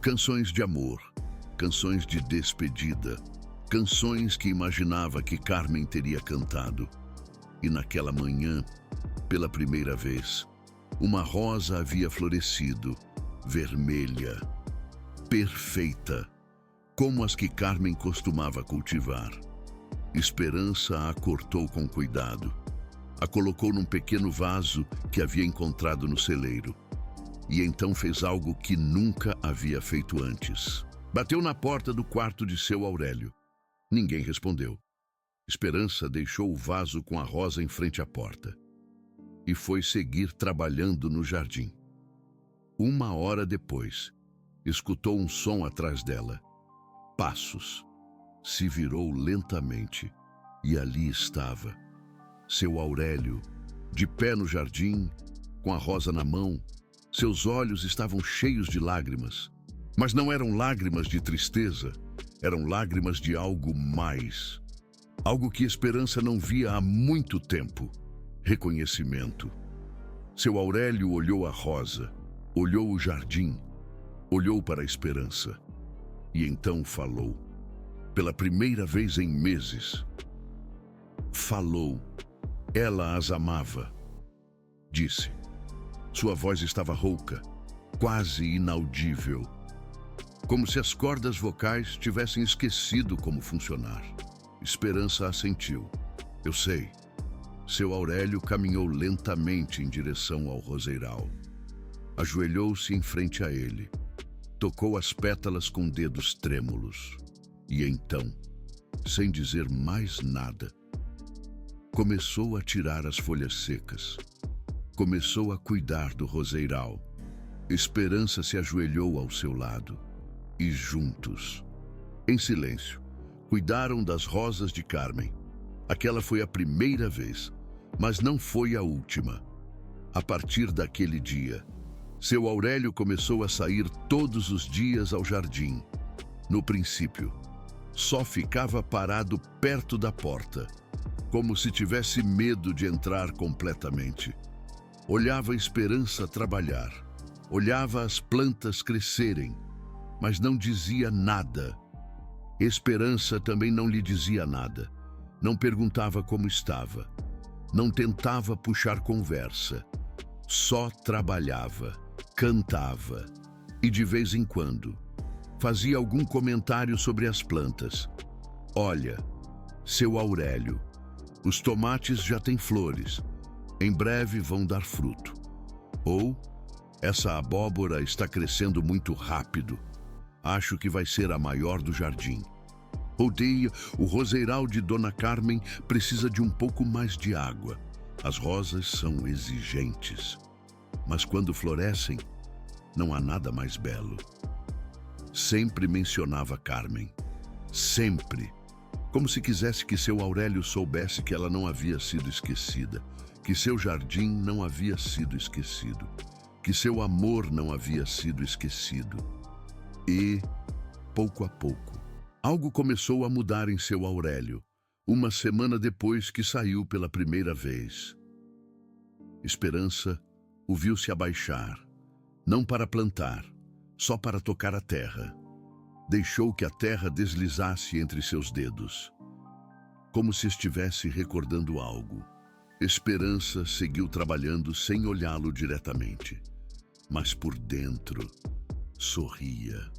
Canções de amor, canções de despedida, canções que imaginava que Carmen teria cantado. E naquela manhã, pela primeira vez, uma rosa havia florescido, vermelha, perfeita, como as que Carmen costumava cultivar. Esperança a cortou com cuidado. A colocou num pequeno vaso que havia encontrado no celeiro. E então fez algo que nunca havia feito antes. Bateu na porta do quarto de seu Aurélio. Ninguém respondeu. Esperança deixou o vaso com a rosa em frente à porta. E foi seguir trabalhando no jardim. 1 hora depois, escutou um som atrás dela. Passos. Se virou lentamente. E ali estava seu Aurélio, de pé no jardim, com a rosa na mão. Seus olhos estavam cheios de lágrimas. Mas não eram lágrimas de tristeza, eram lágrimas de algo mais. Algo que Esperança não via há muito tempo. Reconhecimento. Seu Aurélio olhou a rosa, olhou o jardim, olhou para a Esperança. E então falou. Pela primeira vez em meses. Falou. Ela as amava. Disse. Sua voz estava rouca, quase inaudível. como se as cordas vocais tivessem esquecido como funcionar. Esperança assentiu. Eu sei. Seu Aurélio caminhou lentamente em direção ao roseiral. Ajoelhou-se em frente a ele. Tocou as pétalas com dedos trêmulos. E então, sem dizer mais nada, começou a tirar as folhas secas. Começou a cuidar do roseiral. Esperança se ajoelhou ao seu lado. E juntos, em silêncio, cuidaram das rosas de Carmen. Aquela foi a primeira vez, mas não foi a última. A partir daquele dia, seu Aurélio começou a sair todos os dias ao jardim. No princípio, só ficava parado perto da porta, como se tivesse medo de entrar completamente. Olhava a Esperança trabalhar, olhava as plantas crescerem, mas não dizia nada. Esperança também não lhe dizia nada. Não perguntava como estava. Não tentava puxar conversa. Só trabalhava, cantava e, de vez em quando, fazia algum comentário sobre as plantas. Olha, seu Aurélio, os tomates já têm flores. Em breve vão dar fruto. Ou, essa abóbora está crescendo muito rápido. Acho que vai ser a maior do jardim. O roseiral de Dona Carmen precisa de um pouco mais de água. As rosas são exigentes. Mas quando florescem, não há nada mais belo. Sempre mencionava Carmen. Sempre. Como se quisesse que seu Aurélio soubesse que ela não havia sido esquecida, que seu jardim não havia sido esquecido, que seu amor não havia sido esquecido. E, pouco a pouco, algo começou a mudar em seu Aurélio, uma semana depois que saiu pela primeira vez. Esperança o viu se abaixar, não para plantar, só para tocar a terra. Deixou que a terra deslizasse entre seus dedos, como se estivesse recordando algo. Esperança seguiu trabalhando sem olhá-lo diretamente, mas por dentro sorria.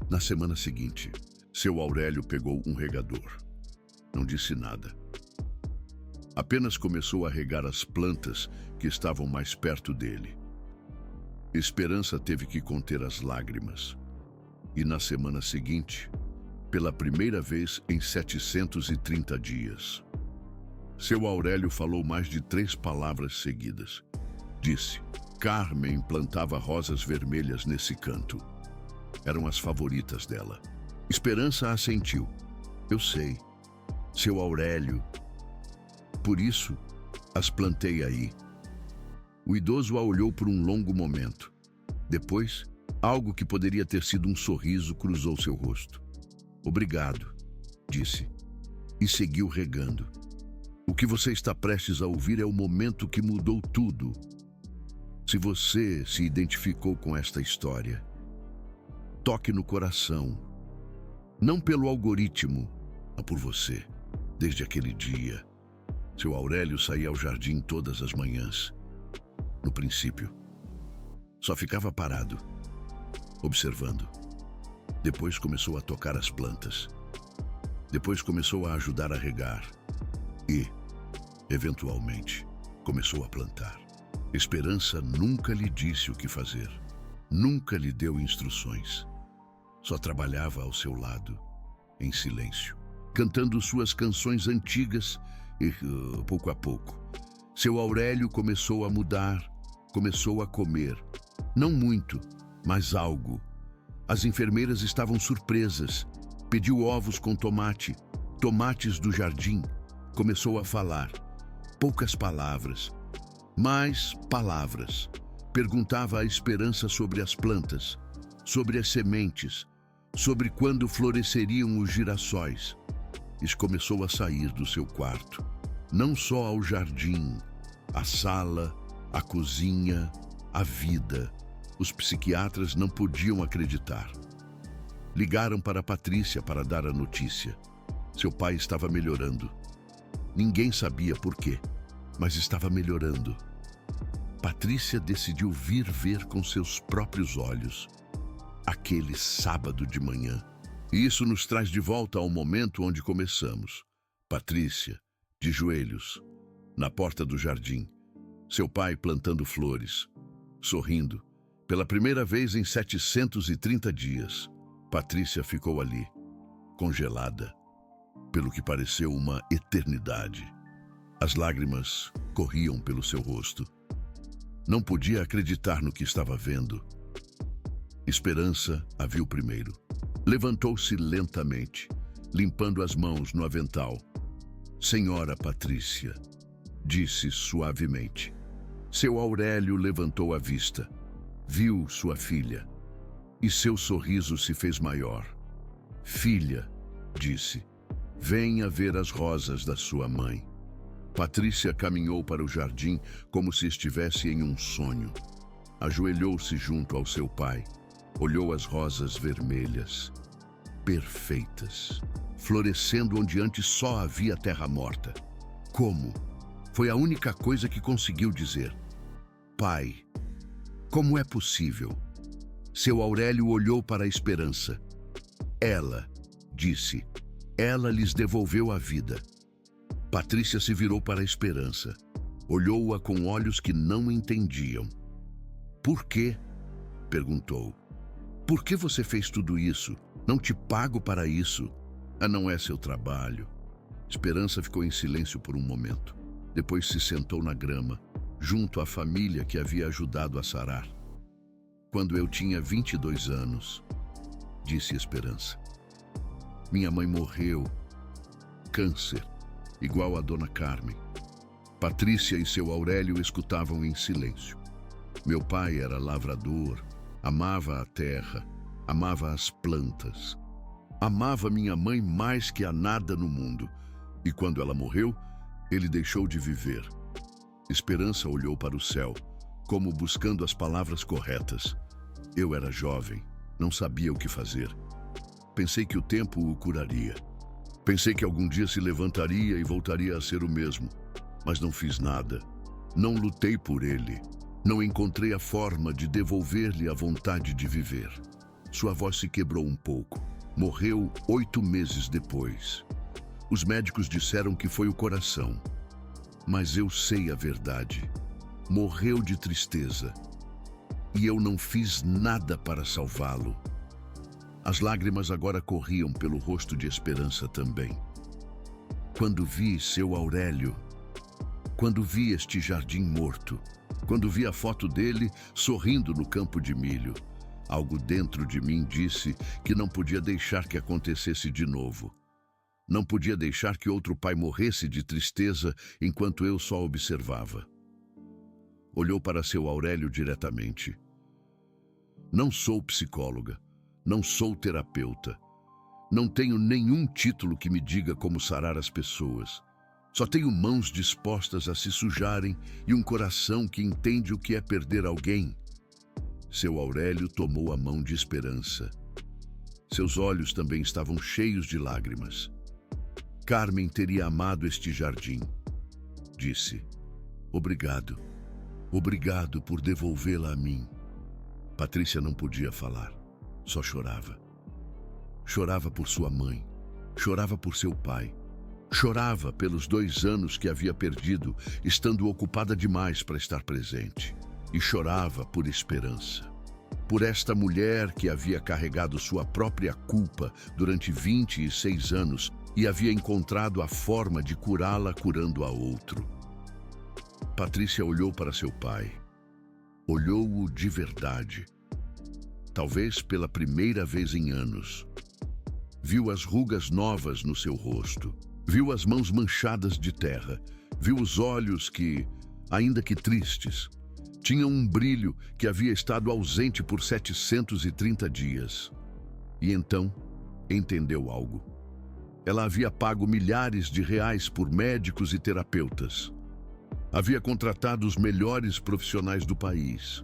Na semana seguinte, seu Aurélio pegou um regador. Não disse nada. Apenas começou a regar as plantas que estavam mais perto dele. Esperança teve que conter as lágrimas. E na semana seguinte, pela primeira vez em 730 dias, seu Aurélio falou mais de 3 palavras seguidas. Disse: Carmen plantava rosas vermelhas nesse canto. Eram as favoritas dela. Esperança assentiu. Eu sei, seu Aurélio. Por isso, as plantei aí. O idoso a olhou por um longo momento. Depois, algo que poderia ter sido um sorriso cruzou seu rosto. Obrigado, disse, e seguiu regando. O que você está prestes a ouvir é o momento que mudou tudo. Se você se identificou com esta história, toque no coração. Não pelo algoritmo, mas por você. Desde aquele dia, seu Aurélio saía ao jardim todas as manhãs. No princípio, só ficava parado, observando. Depois começou a tocar as plantas. Depois começou a ajudar a regar. E, eventualmente, começou a plantar. Esperança nunca lhe disse o que fazer. Nunca lhe deu instruções. Só trabalhava ao seu lado, em silêncio, cantando suas canções antigas e, pouco a pouco, seu Aurélio começou a mudar, começou a comer. Não muito, mas algo. As enfermeiras estavam surpresas. Pediu ovos com tomate, tomates do jardim. Começou a falar. Poucas palavras, mais palavras. Perguntava a Esperança sobre as plantas, sobre as sementes, sobre quando floresceriam os girassóis. E começou a sair do seu quarto. Não só ao jardim, a sala, a cozinha, a vida. Os psiquiatras não podiam acreditar. Ligaram para Patrícia para dar a notícia. Seu pai estava melhorando. Ninguém sabia por quê, mas estava melhorando. Patrícia decidiu vir ver com seus próprios olhos. aquele sábado de manhã. E isso nos traz de volta ao momento onde começamos. Patrícia, de joelhos, na porta do jardim, seu pai plantando flores, sorrindo. Pela primeira vez em 730 dias, Patrícia ficou ali, congelada, pelo que pareceu uma eternidade. As lágrimas corriam pelo seu rosto. Não podia acreditar no que estava vendo. Esperança a viu primeiro. Levantou-se lentamente, limpando as mãos no avental. Senhora Patrícia, disse suavemente. Seu Aurélio levantou a vista. Viu sua filha, e seu sorriso se fez maior. Filha, disse, venha ver as rosas da sua mãe. Patrícia caminhou para o jardim como se estivesse em um sonho. Ajoelhou-se junto ao seu pai. Olhou as rosas vermelhas, perfeitas, florescendo onde antes só havia terra morta. Como? Foi a única coisa que conseguiu dizer. Pai, como é possível? Seu Aurélio olhou para a Esperança. Ela, disse, ela lhes devolveu a vida. Patrícia se virou para a Esperança. Olhou-a com olhos que não entendiam. Por quê? Perguntou. Por que você fez tudo isso? Não te pago para isso. Não é seu trabalho. Esperança ficou em silêncio por um momento. Depois se sentou na grama, junto à família que havia ajudado a sarar. Quando eu tinha 22 anos, disse Esperança. Minha mãe morreu. Câncer, igual a Dona Carmen. Patrícia e seu Aurélio escutavam em silêncio. Meu pai era lavrador, amava a terra, amava as plantas. Amava minha mãe mais que a nada no mundo. E quando ela morreu, ele deixou de viver. Esperança olhou para o céu, como buscando as palavras corretas. Eu era jovem, não sabia o que fazer. Pensei que o tempo o curaria. Pensei que algum dia se levantaria e voltaria a ser o mesmo. Mas não fiz nada. Não lutei por ele. Não encontrei a forma de devolver-lhe a vontade de viver. Sua voz se quebrou um pouco. Morreu 8 meses depois. Os médicos disseram que foi o coração. Mas eu sei a verdade. Morreu de tristeza. E eu não fiz nada para salvá-lo. As lágrimas agora corriam pelo rosto de Esperança também. Quando vi seu Aurélio, quando vi este jardim morto, quando vi a foto dele sorrindo no campo de milho, algo dentro de mim disse que não podia deixar que acontecesse de novo. Não podia deixar que outro pai morresse de tristeza enquanto eu só observava. Olhou para seu Aurélio diretamente. Não sou psicóloga, não sou terapeuta. Não tenho nenhum título que me diga como sarar as pessoas. Só tenho mãos dispostas a se sujarem e um coração que entende o que é perder alguém. Seu Aurélio tomou a mão de Esperança. Seus olhos também estavam cheios de lágrimas. Carmen teria amado este jardim. Disse, obrigado. Obrigado por devolvê-la a mim. Patrícia não podia falar, só chorava. Chorava por sua mãe, chorava por seu pai. Chorava pelos 2 anos que havia perdido, estando ocupada demais para estar presente. E chorava por Esperança. Por esta mulher que havia carregado sua própria culpa durante 26 anos e havia encontrado a forma de curá-la curando a outro. Patrícia olhou para seu pai. Olhou-o de verdade. Talvez pela primeira vez em anos. Viu as rugas novas no seu rosto. Viu as mãos manchadas de terra. Viu os olhos que, ainda que tristes, tinham um brilho que havia estado ausente por 730 dias. E então, entendeu algo. Ela havia pago milhares de reais por médicos e terapeutas. Havia contratado os melhores profissionais do país.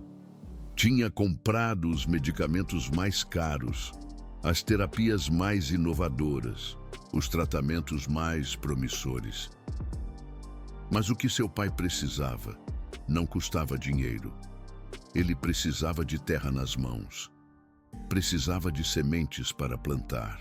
Tinha comprado os medicamentos mais caros, as terapias mais inovadoras, os tratamentos mais promissores. Mas o que seu pai precisava não custava dinheiro. Ele precisava de terra nas mãos. Precisava de sementes para plantar.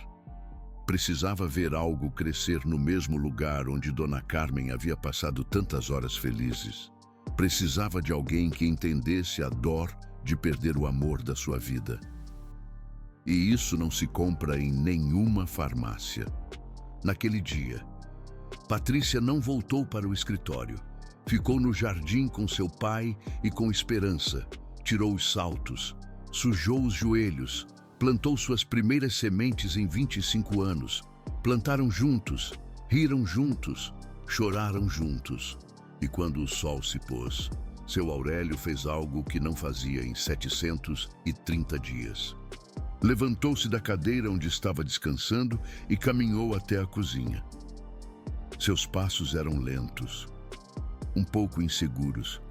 Precisava ver algo crescer no mesmo lugar onde Dona Carmen havia passado tantas horas felizes. Precisava de alguém que entendesse a dor de perder o amor da sua vida. E isso não se compra em nenhuma farmácia. Naquele dia, Patrícia não voltou para o escritório. Ficou no jardim com seu pai e com esperança. Tirou os saltos, sujou os joelhos, plantou suas primeiras sementes em 25 anos. Plantaram juntos, riram juntos, choraram juntos. E quando o sol se pôs, seu Aurélio fez algo que não fazia em 730 dias. Levantou-se da cadeira onde estava descansando e caminhou até a cozinha. Seus passos eram lentos, um pouco inseguros,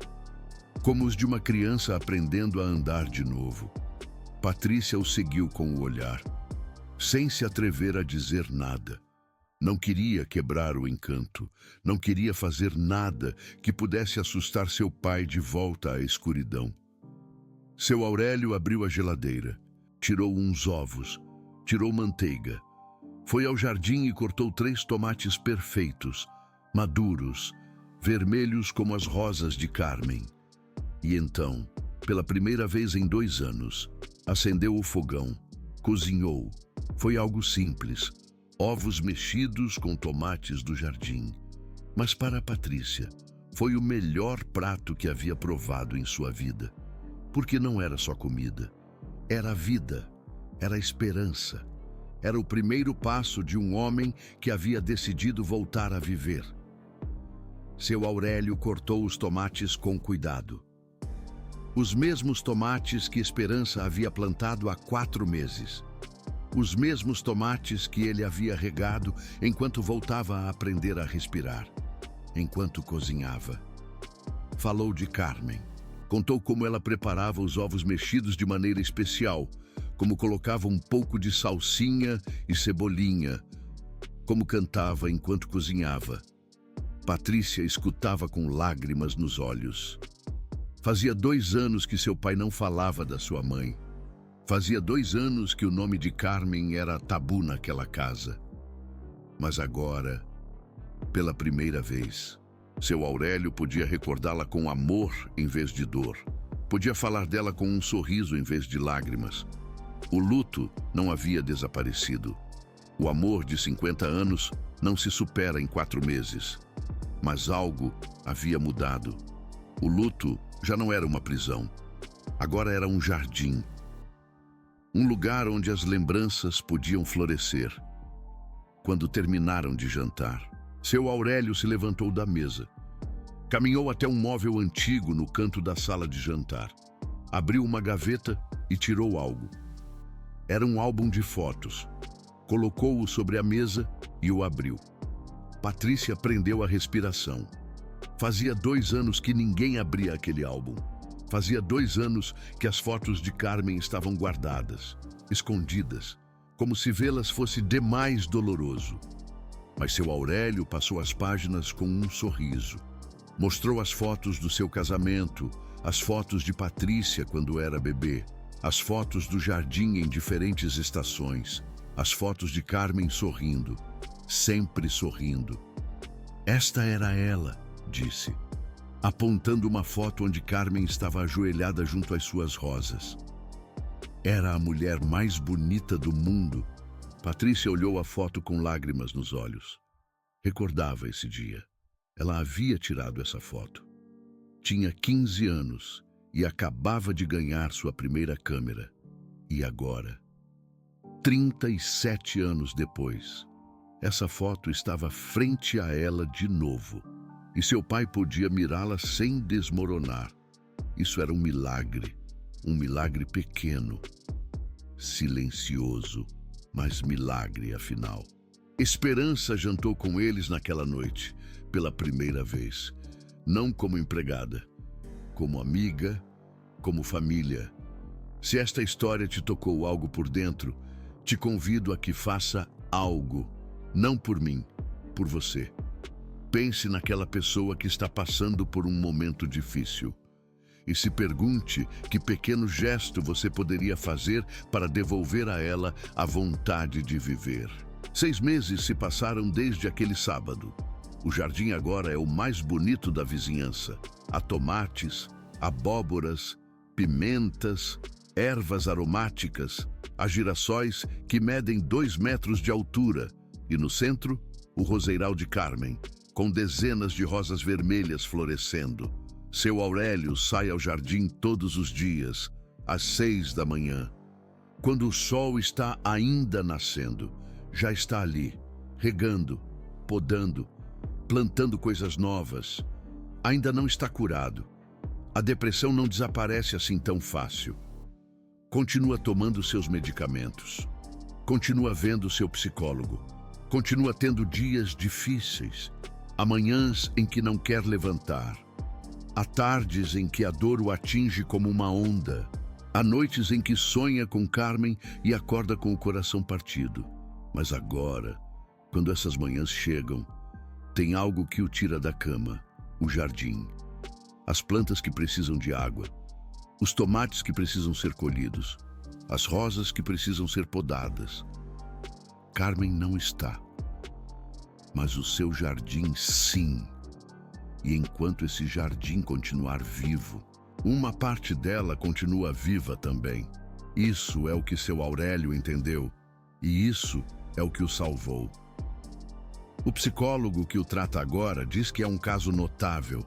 como os de uma criança aprendendo a andar de novo. Patrícia o seguiu com o olhar, sem se atrever a dizer nada. Não queria quebrar o encanto, não queria fazer nada que pudesse assustar seu pai de volta à escuridão. Seu Aurélio abriu a geladeira, tirou uns ovos, tirou manteiga. Foi ao jardim e cortou 3 tomates perfeitos, maduros, vermelhos como as rosas de Carmen. E então, pela primeira vez em 2 anos, acendeu o fogão, cozinhou. Foi algo simples, ovos mexidos com tomates do jardim. Mas para a Patrícia, foi o melhor prato que havia provado em sua vida. Porque não era só comida, era a vida, era a esperança. Era o primeiro passo de um homem que havia decidido voltar a viver. Seu Aurélio cortou os tomates com cuidado. Os mesmos tomates que Esperança havia plantado há 4 meses. Os mesmos tomates que ele havia regado enquanto voltava a aprender a respirar, enquanto cozinhava. Falou de Carmen. Contou como ela preparava os ovos mexidos de maneira especial, como colocava um pouco de salsinha e cebolinha, como cantava enquanto cozinhava. Patrícia escutava com lágrimas nos olhos. Fazia 2 anos que seu pai não falava da sua mãe. Fazia 2 anos que o nome de Carmen era tabu naquela casa. Mas agora, pela primeira vez, seu Aurélio podia recordá-la com amor em vez de dor. Podia falar dela com um sorriso em vez de lágrimas. O luto não havia desaparecido. O amor de 50 anos não se supera em 4 meses. Mas algo havia mudado. O luto já não era uma prisão. Agora era um jardim. Um lugar onde as lembranças podiam florescer. Quando terminaram de jantar, seu Aurélio se levantou da mesa. Caminhou até um móvel antigo no canto da sala de jantar. Abriu uma gaveta e tirou algo. Era um álbum de fotos. Colocou-o sobre a mesa e o abriu. Patrícia prendeu a respiração. Fazia 2 anos que ninguém abria aquele álbum. Fazia 2 anos que as fotos de Carmen estavam guardadas, escondidas, como se vê-las fosse demais doloroso. Mas seu Aurélio passou as páginas com um sorriso. Mostrou as fotos do seu casamento, as fotos de Patrícia quando era bebê, as fotos do jardim em diferentes estações, as fotos de Carmen sorrindo, sempre sorrindo. Esta era ela, disse, apontando uma foto onde Carmen estava ajoelhada junto às suas rosas. Era a mulher mais bonita do mundo. Patrícia olhou a foto com lágrimas nos olhos. Recordava esse dia. Ela havia tirado essa foto. Tinha 15 anos e acabava de ganhar sua primeira câmera. E agora, 37 anos depois, essa foto estava frente a ela de novo. E seu pai podia mirá-la sem desmoronar. Isso era um milagre pequeno, silencioso, mas milagre afinal. Esperança jantou com eles naquela noite, pela primeira vez. Não como empregada, como amiga, como família. Se esta história te tocou algo por dentro, te convido a que faça algo, não por mim, por você. Pense naquela pessoa que está passando por um momento difícil. e se pergunte que pequeno gesto você poderia fazer para devolver a ela a vontade de viver. 6 meses se passaram desde aquele sábado. O jardim agora é o mais bonito da vizinhança. Há tomates, abóboras, pimentas, ervas aromáticas, há girassóis que medem 2 metros de altura e no centro, o roseiral de Carmen, com dezenas de rosas vermelhas florescendo. Seu Aurélio sai ao jardim todos os dias, às 6 da manhã. Quando o sol está ainda nascendo, já está ali, regando, podando, plantando coisas novas. Ainda não está curado. A depressão não desaparece assim tão fácil. Continua tomando seus medicamentos. Continua vendo seu psicólogo. Continua tendo dias difíceis. Há manhãs em que não quer levantar. Há tardes em que a dor o atinge como uma onda. Há noites em que sonha com Carmen e acorda com o coração partido. Mas agora, quando essas manhãs chegam, tem algo que o tira da cama: o jardim. As plantas que precisam de água, os tomates que precisam ser colhidos, as rosas que precisam ser podadas. Carmen não está, mas o seu jardim sim. E enquanto esse jardim continuar vivo, uma parte dela continua viva também. Isso é o que seu Aurélio entendeu, e isso é o que o salvou. O psicólogo que o trata agora diz que é um caso notável.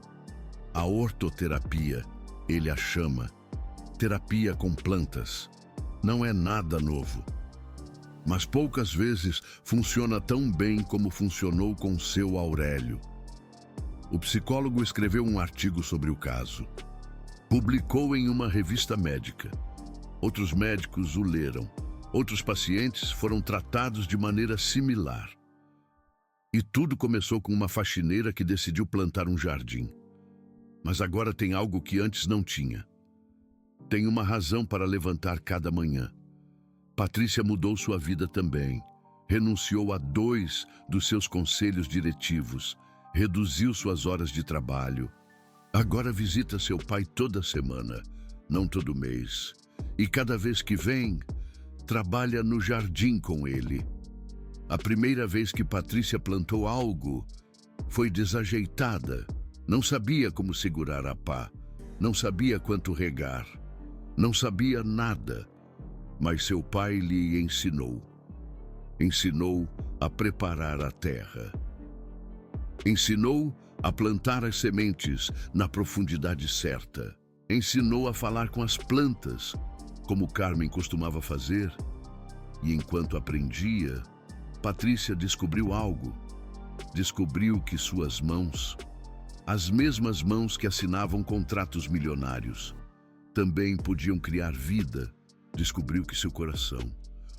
A ortoterapia, ele a chama, terapia com plantas. Não é nada novo. Mas poucas vezes funciona tão bem como funcionou com seu Aurélio. O psicólogo escreveu um artigo sobre o caso. Publicou em uma revista médica. Outros médicos o leram. Outros pacientes foram tratados de maneira similar. E tudo começou com uma faxineira que decidiu plantar um jardim. Mas agora tem algo que antes não tinha. Tem uma razão para levantar cada manhã. Patrícia mudou sua vida também. Renunciou a 2 dos seus conselhos diretivos. Reduziu suas horas de trabalho. Agora visita seu pai toda semana, não todo mês. E cada vez que vem, trabalha no jardim com ele. A primeira vez que Patrícia plantou algo, foi desajeitada. Não sabia como segurar a pá. Não sabia quanto regar. Não sabia nada. Mas seu pai lhe ensinou. Ensinou a preparar a terra. Ensinou a plantar as sementes na profundidade certa. Ensinou a falar com as plantas, como Carmen costumava fazer. E enquanto aprendia, Patrícia descobriu algo. Descobriu que suas mãos, as mesmas mãos que assinavam contratos milionários, também podiam criar vida. Descobriu que seu coração,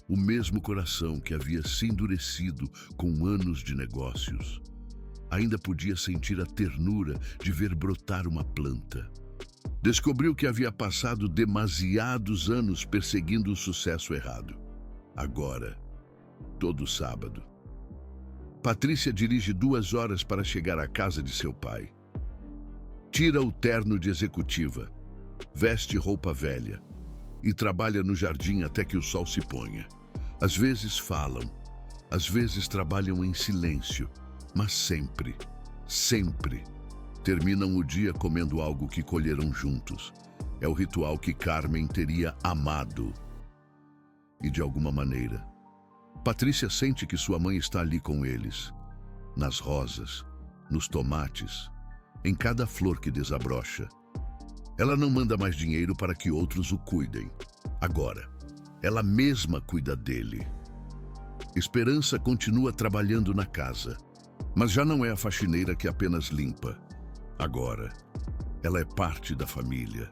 o mesmo coração que havia se endurecido com anos de negócios, ainda podia sentir a ternura de ver brotar uma planta. Descobriu que havia passado demasiados anos perseguindo o sucesso errado. Agora, todo sábado, Patrícia dirige 2 horas para chegar à casa de seu pai. Tira o terno de executiva, veste roupa velha e trabalha no jardim até que o sol se ponha. Às vezes falam, às vezes trabalham em silêncio, mas sempre, sempre terminam o dia comendo algo que colheram juntos. É o ritual que Carmen teria amado. E de alguma maneira, Patrícia sente que sua mãe está ali com eles, nas rosas, nos tomates, em cada flor que desabrocha. Ela não manda mais dinheiro para que outros o cuidem. Agora, ela mesma cuida dele. Esperança continua trabalhando na casa, mas já não é a faxineira que apenas limpa. Agora, ela é parte da família.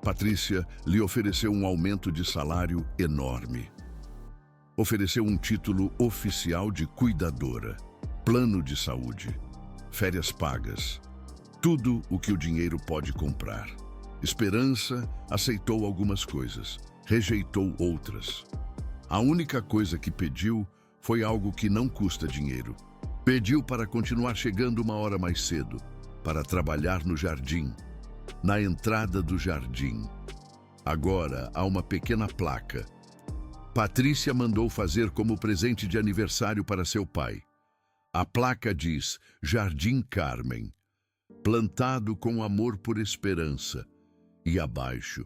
Patrícia lhe ofereceu um aumento de salário enorme. Ofereceu um título oficial de cuidadora, plano de saúde, férias pagas, tudo o que o dinheiro pode comprar. Esperança aceitou algumas coisas, rejeitou outras. A única coisa que pediu foi algo que não custa dinheiro. Pediu para continuar chegando 1 hora mais cedo, para trabalhar no jardim. na entrada do jardim. Agora há uma pequena placa. Patrícia mandou fazer como presente de aniversário para seu pai. A placa diz: Jardim Carmen, plantado com amor por esperança. E abaixo,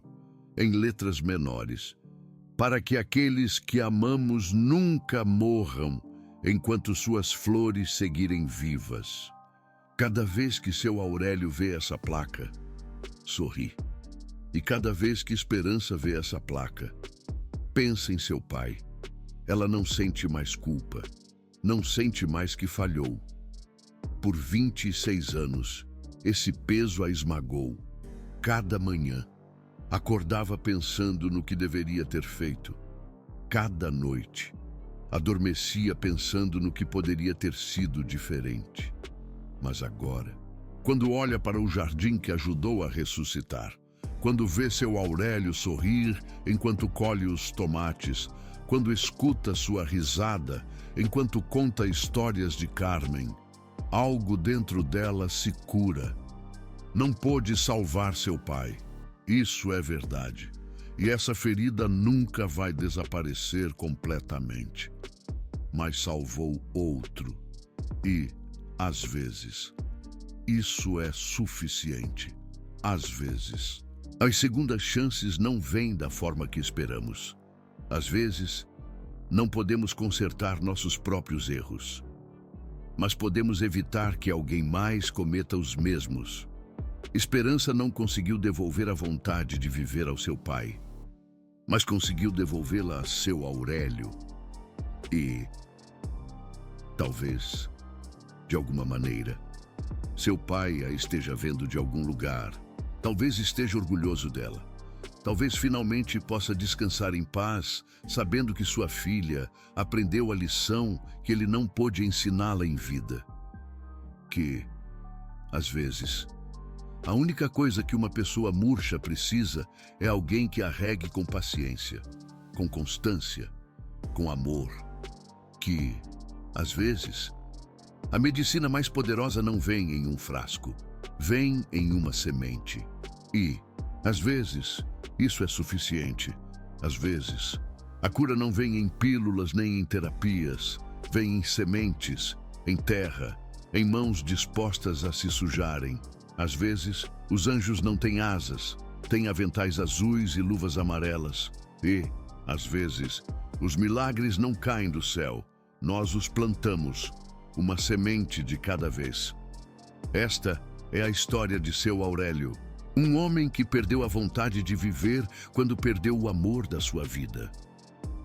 em letras menores, para que aqueles que amamos nunca morram enquanto suas flores seguirem vivas. Cada vez que seu Aurélio vê essa placa, sorri. E cada vez que Esperança vê essa placa, pensa em seu pai. Ela não sente mais culpa, não sente mais que falhou. Por 26 anos, esse peso a esmagou. Cada manhã, acordava pensando no que deveria ter feito. Cada noite, adormecia pensando no que poderia ter sido diferente. Mas agora, quando olha para o jardim que ajudou a ressuscitar, quando vê seu Aurélio sorrir enquanto colhe os tomates, quando escuta sua risada enquanto conta histórias de Carmen, algo dentro dela se cura. Não pôde salvar seu pai, isso é verdade, e essa ferida nunca vai desaparecer completamente. Mas salvou outro, e, às vezes, isso é suficiente. Às vezes, as segundas chances não vêm da forma que esperamos. Às vezes, não podemos consertar nossos próprios erros, mas podemos evitar que alguém mais cometa os mesmos. Esperança não conseguiu devolver a vontade de viver ao seu pai, mas conseguiu devolvê-la a seu Aurélio. E, talvez, de alguma maneira, seu pai a esteja vendo de algum lugar. Talvez esteja orgulhoso dela. Talvez finalmente possa descansar em paz, sabendo que sua filha aprendeu a lição que ele não pôde ensiná-la em vida. Que, às vezes, a única coisa que uma pessoa murcha precisa é alguém que a regue com paciência, com constância, com amor. Que, às vezes, a medicina mais poderosa não vem em um frasco, vem em uma semente. E, às vezes, isso é suficiente. Às vezes, a cura não vem em pílulas nem em terapias, vem em sementes, em terra, em mãos dispostas a se sujarem. Às vezes, os anjos não têm asas, têm aventais azuis e luvas amarelas. E, às vezes, os milagres não caem do céu, nós os plantamos, uma semente de cada vez. Esta é a história de seu Aurélio, um homem que perdeu a vontade de viver quando perdeu o amor da sua vida.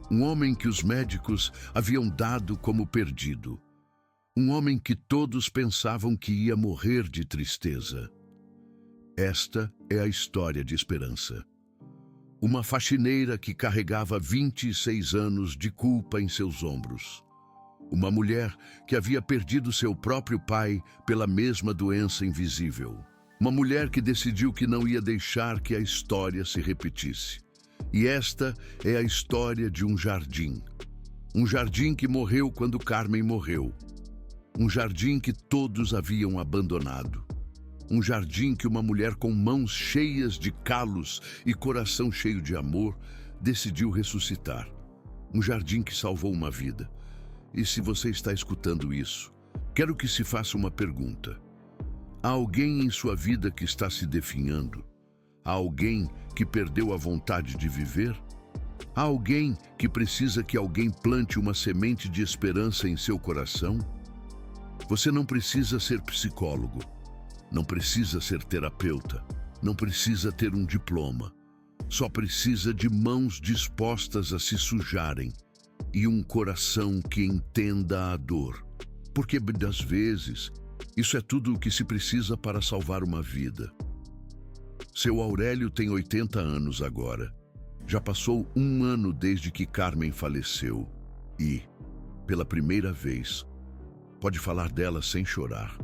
Um homem que os médicos haviam dado como perdido. Um homem que todos pensavam que ia morrer de tristeza. Esta é a história de Esperança. Uma faxineira que carregava 26 anos de culpa em seus ombros. Uma mulher que havia perdido seu próprio pai pela mesma doença invisível. Uma mulher que decidiu que não ia deixar que a história se repetisse. E esta é a história de um jardim. Um jardim que morreu quando Carmen morreu. Um jardim que todos haviam abandonado. Um jardim que uma mulher com mãos cheias de calos e coração cheio de amor decidiu ressuscitar. Um jardim que salvou uma vida. E se você está escutando isso, quero que se faça uma pergunta. Há alguém em sua vida que está se definhando? Há alguém que perdeu a vontade de viver? Há alguém que precisa que alguém plante uma semente de esperança em seu coração? Você não precisa ser psicólogo, não precisa ser terapeuta, não precisa ter um diploma. Só precisa de mãos dispostas a se sujarem e um coração que entenda a dor. Porque, às vezes, isso é tudo o que se precisa para salvar uma vida. Seu Aurélio tem 80 anos agora. Já passou 1 ano desde que Carmen faleceu e, pela primeira vez, pode falar dela sem chorar.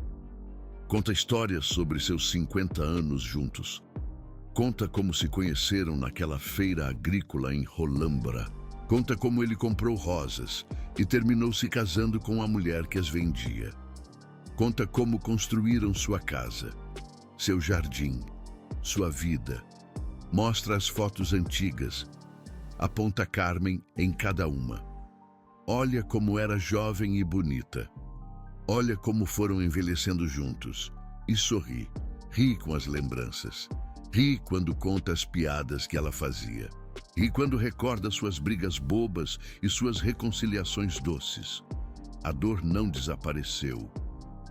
Conta histórias sobre seus 50 anos juntos. Conta como se conheceram naquela feira agrícola em Rolambra. Conta como ele comprou rosas e terminou se casando com a mulher que as vendia. Conta como construíram sua casa, seu jardim, sua vida. Mostra as fotos antigas. Aponta Carmen em cada uma. Olha como era jovem e bonita. Olha como foram envelhecendo juntos. E sorri. Ri com as lembranças. Ri quando conta as piadas que ela fazia. Ri quando recorda suas brigas bobas e suas reconciliações doces. A dor não desapareceu.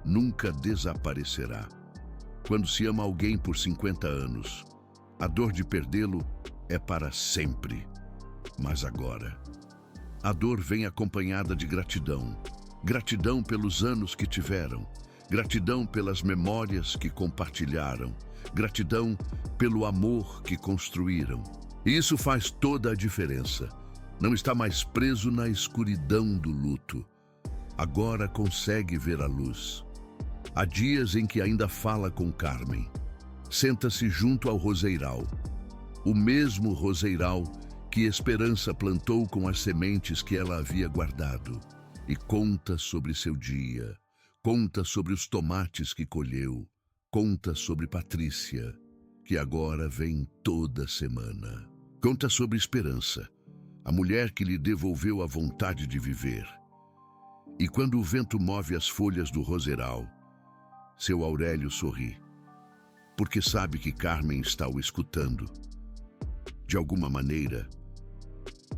Nunca desaparecerá. Quando se ama alguém por 50 anos, a dor de perdê-lo é para sempre. Mas agora, a dor vem acompanhada de gratidão. Gratidão pelos anos que tiveram. Gratidão pelas memórias que compartilharam. Gratidão pelo amor que construíram. E isso faz toda a diferença. Não está mais preso na escuridão do luto. Agora consegue ver a luz. Há dias em que ainda fala com Carmen. Senta-se junto ao roseiral. O mesmo roseiral que Esperança plantou com as sementes que ela havia guardado. E conta sobre seu dia. Conta sobre os tomates que colheu. Conta sobre Patrícia, que agora vem toda semana. Conta sobre Esperança, a mulher que lhe devolveu a vontade de viver. E quando o vento move as folhas do roseiral, seu Aurélio sorri, porque sabe que Carmen está o escutando. De alguma maneira,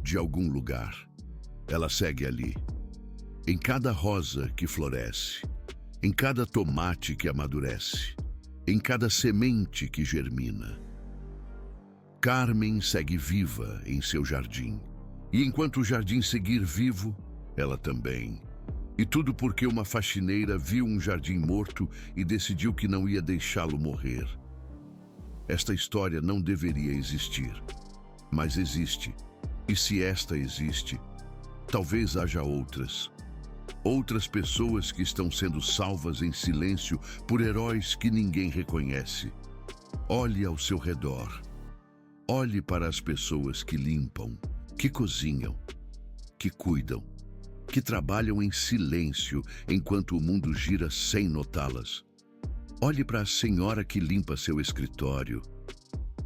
de algum lugar, ela segue ali, em cada rosa que floresce, em cada tomate que amadurece, em cada semente que germina. Carmen segue viva em seu jardim. E enquanto o jardim seguir vivo, ela também. E tudo porque uma faxineira viu um jardim morto e decidiu que não ia deixá-lo morrer. Esta história não deveria existir, mas existe. E se esta existe, talvez haja outras. Outras pessoas que estão sendo salvas em silêncio por heróis que ninguém reconhece. Olhe ao seu redor. Olhe para as pessoas que limpam, que cozinham, que cuidam, que trabalham em silêncio enquanto o mundo gira sem notá-las. Olhe para a senhora que limpa seu escritório,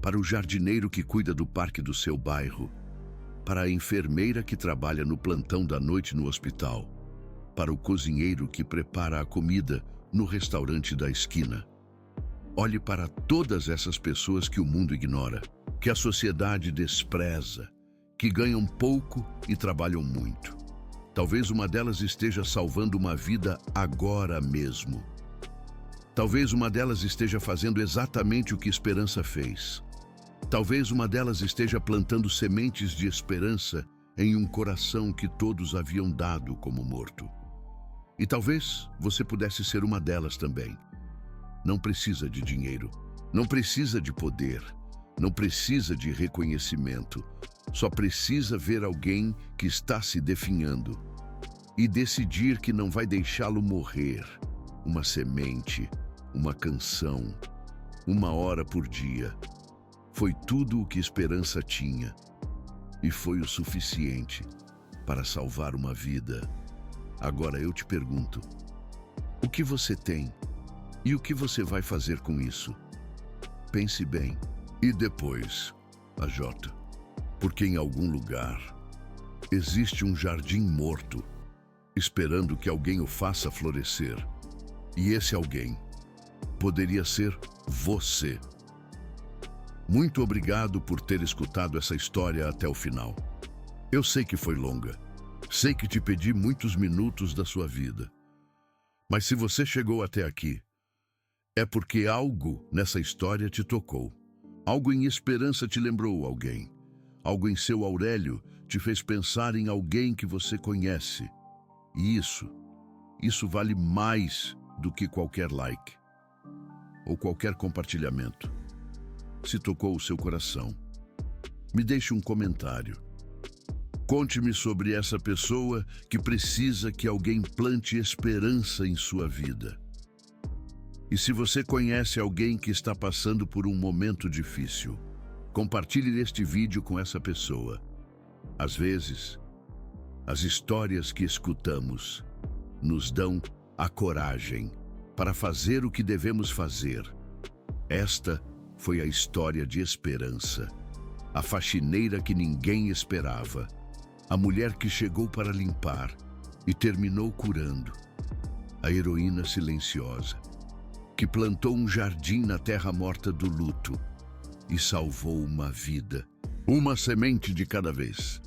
para o jardineiro que cuida do parque do seu bairro, para a enfermeira que trabalha no plantão da noite no hospital, para o cozinheiro que prepara a comida no restaurante da esquina. Olhe para todas essas pessoas que o mundo ignora, que a sociedade despreza, que ganham pouco e trabalham muito. Talvez uma delas esteja salvando uma vida agora mesmo. Talvez uma delas esteja fazendo exatamente o que Esperança fez. Talvez uma delas esteja plantando sementes de esperança em um coração que todos haviam dado como morto. E talvez você pudesse ser uma delas também. Não precisa de dinheiro, não precisa de poder, não precisa de reconhecimento. Só precisa ver alguém que está se definhando e decidir que não vai deixá-lo morrer. Uma semente, uma canção, 1 hora por dia. Foi tudo o que Esperança tinha e foi o suficiente para salvar uma vida. Agora eu te pergunto, o que você tem e o que você vai fazer com isso? Pense bem. E depois, a Jota, porque em algum lugar existe um jardim morto, esperando que alguém o faça florescer. E esse alguém poderia ser você. Muito obrigado por ter escutado essa história até o final. Eu sei que foi longa. Sei que te pedi muitos minutos da sua vida. Mas se você chegou até aqui, é porque algo nessa história te tocou. Algo em Esperança te lembrou alguém. Algo em seu Aurélio te fez pensar em alguém que você conhece. E isso vale mais do que qualquer like ou qualquer compartilhamento. Se tocou o seu coração, me deixe um comentário. Conte-me sobre essa pessoa que precisa que alguém plante esperança em sua vida. E se você conhece alguém que está passando por um momento difícil, compartilhe este vídeo com essa pessoa. Às vezes, as histórias que escutamos nos dão a coragem para fazer o que devemos fazer. Esta foi a história de esperança. A faxineira que ninguém esperava. A mulher que chegou para limpar e terminou curando. A heroína silenciosa, que plantou um jardim na terra morta do luto e salvou uma vida. Uma semente de cada vez.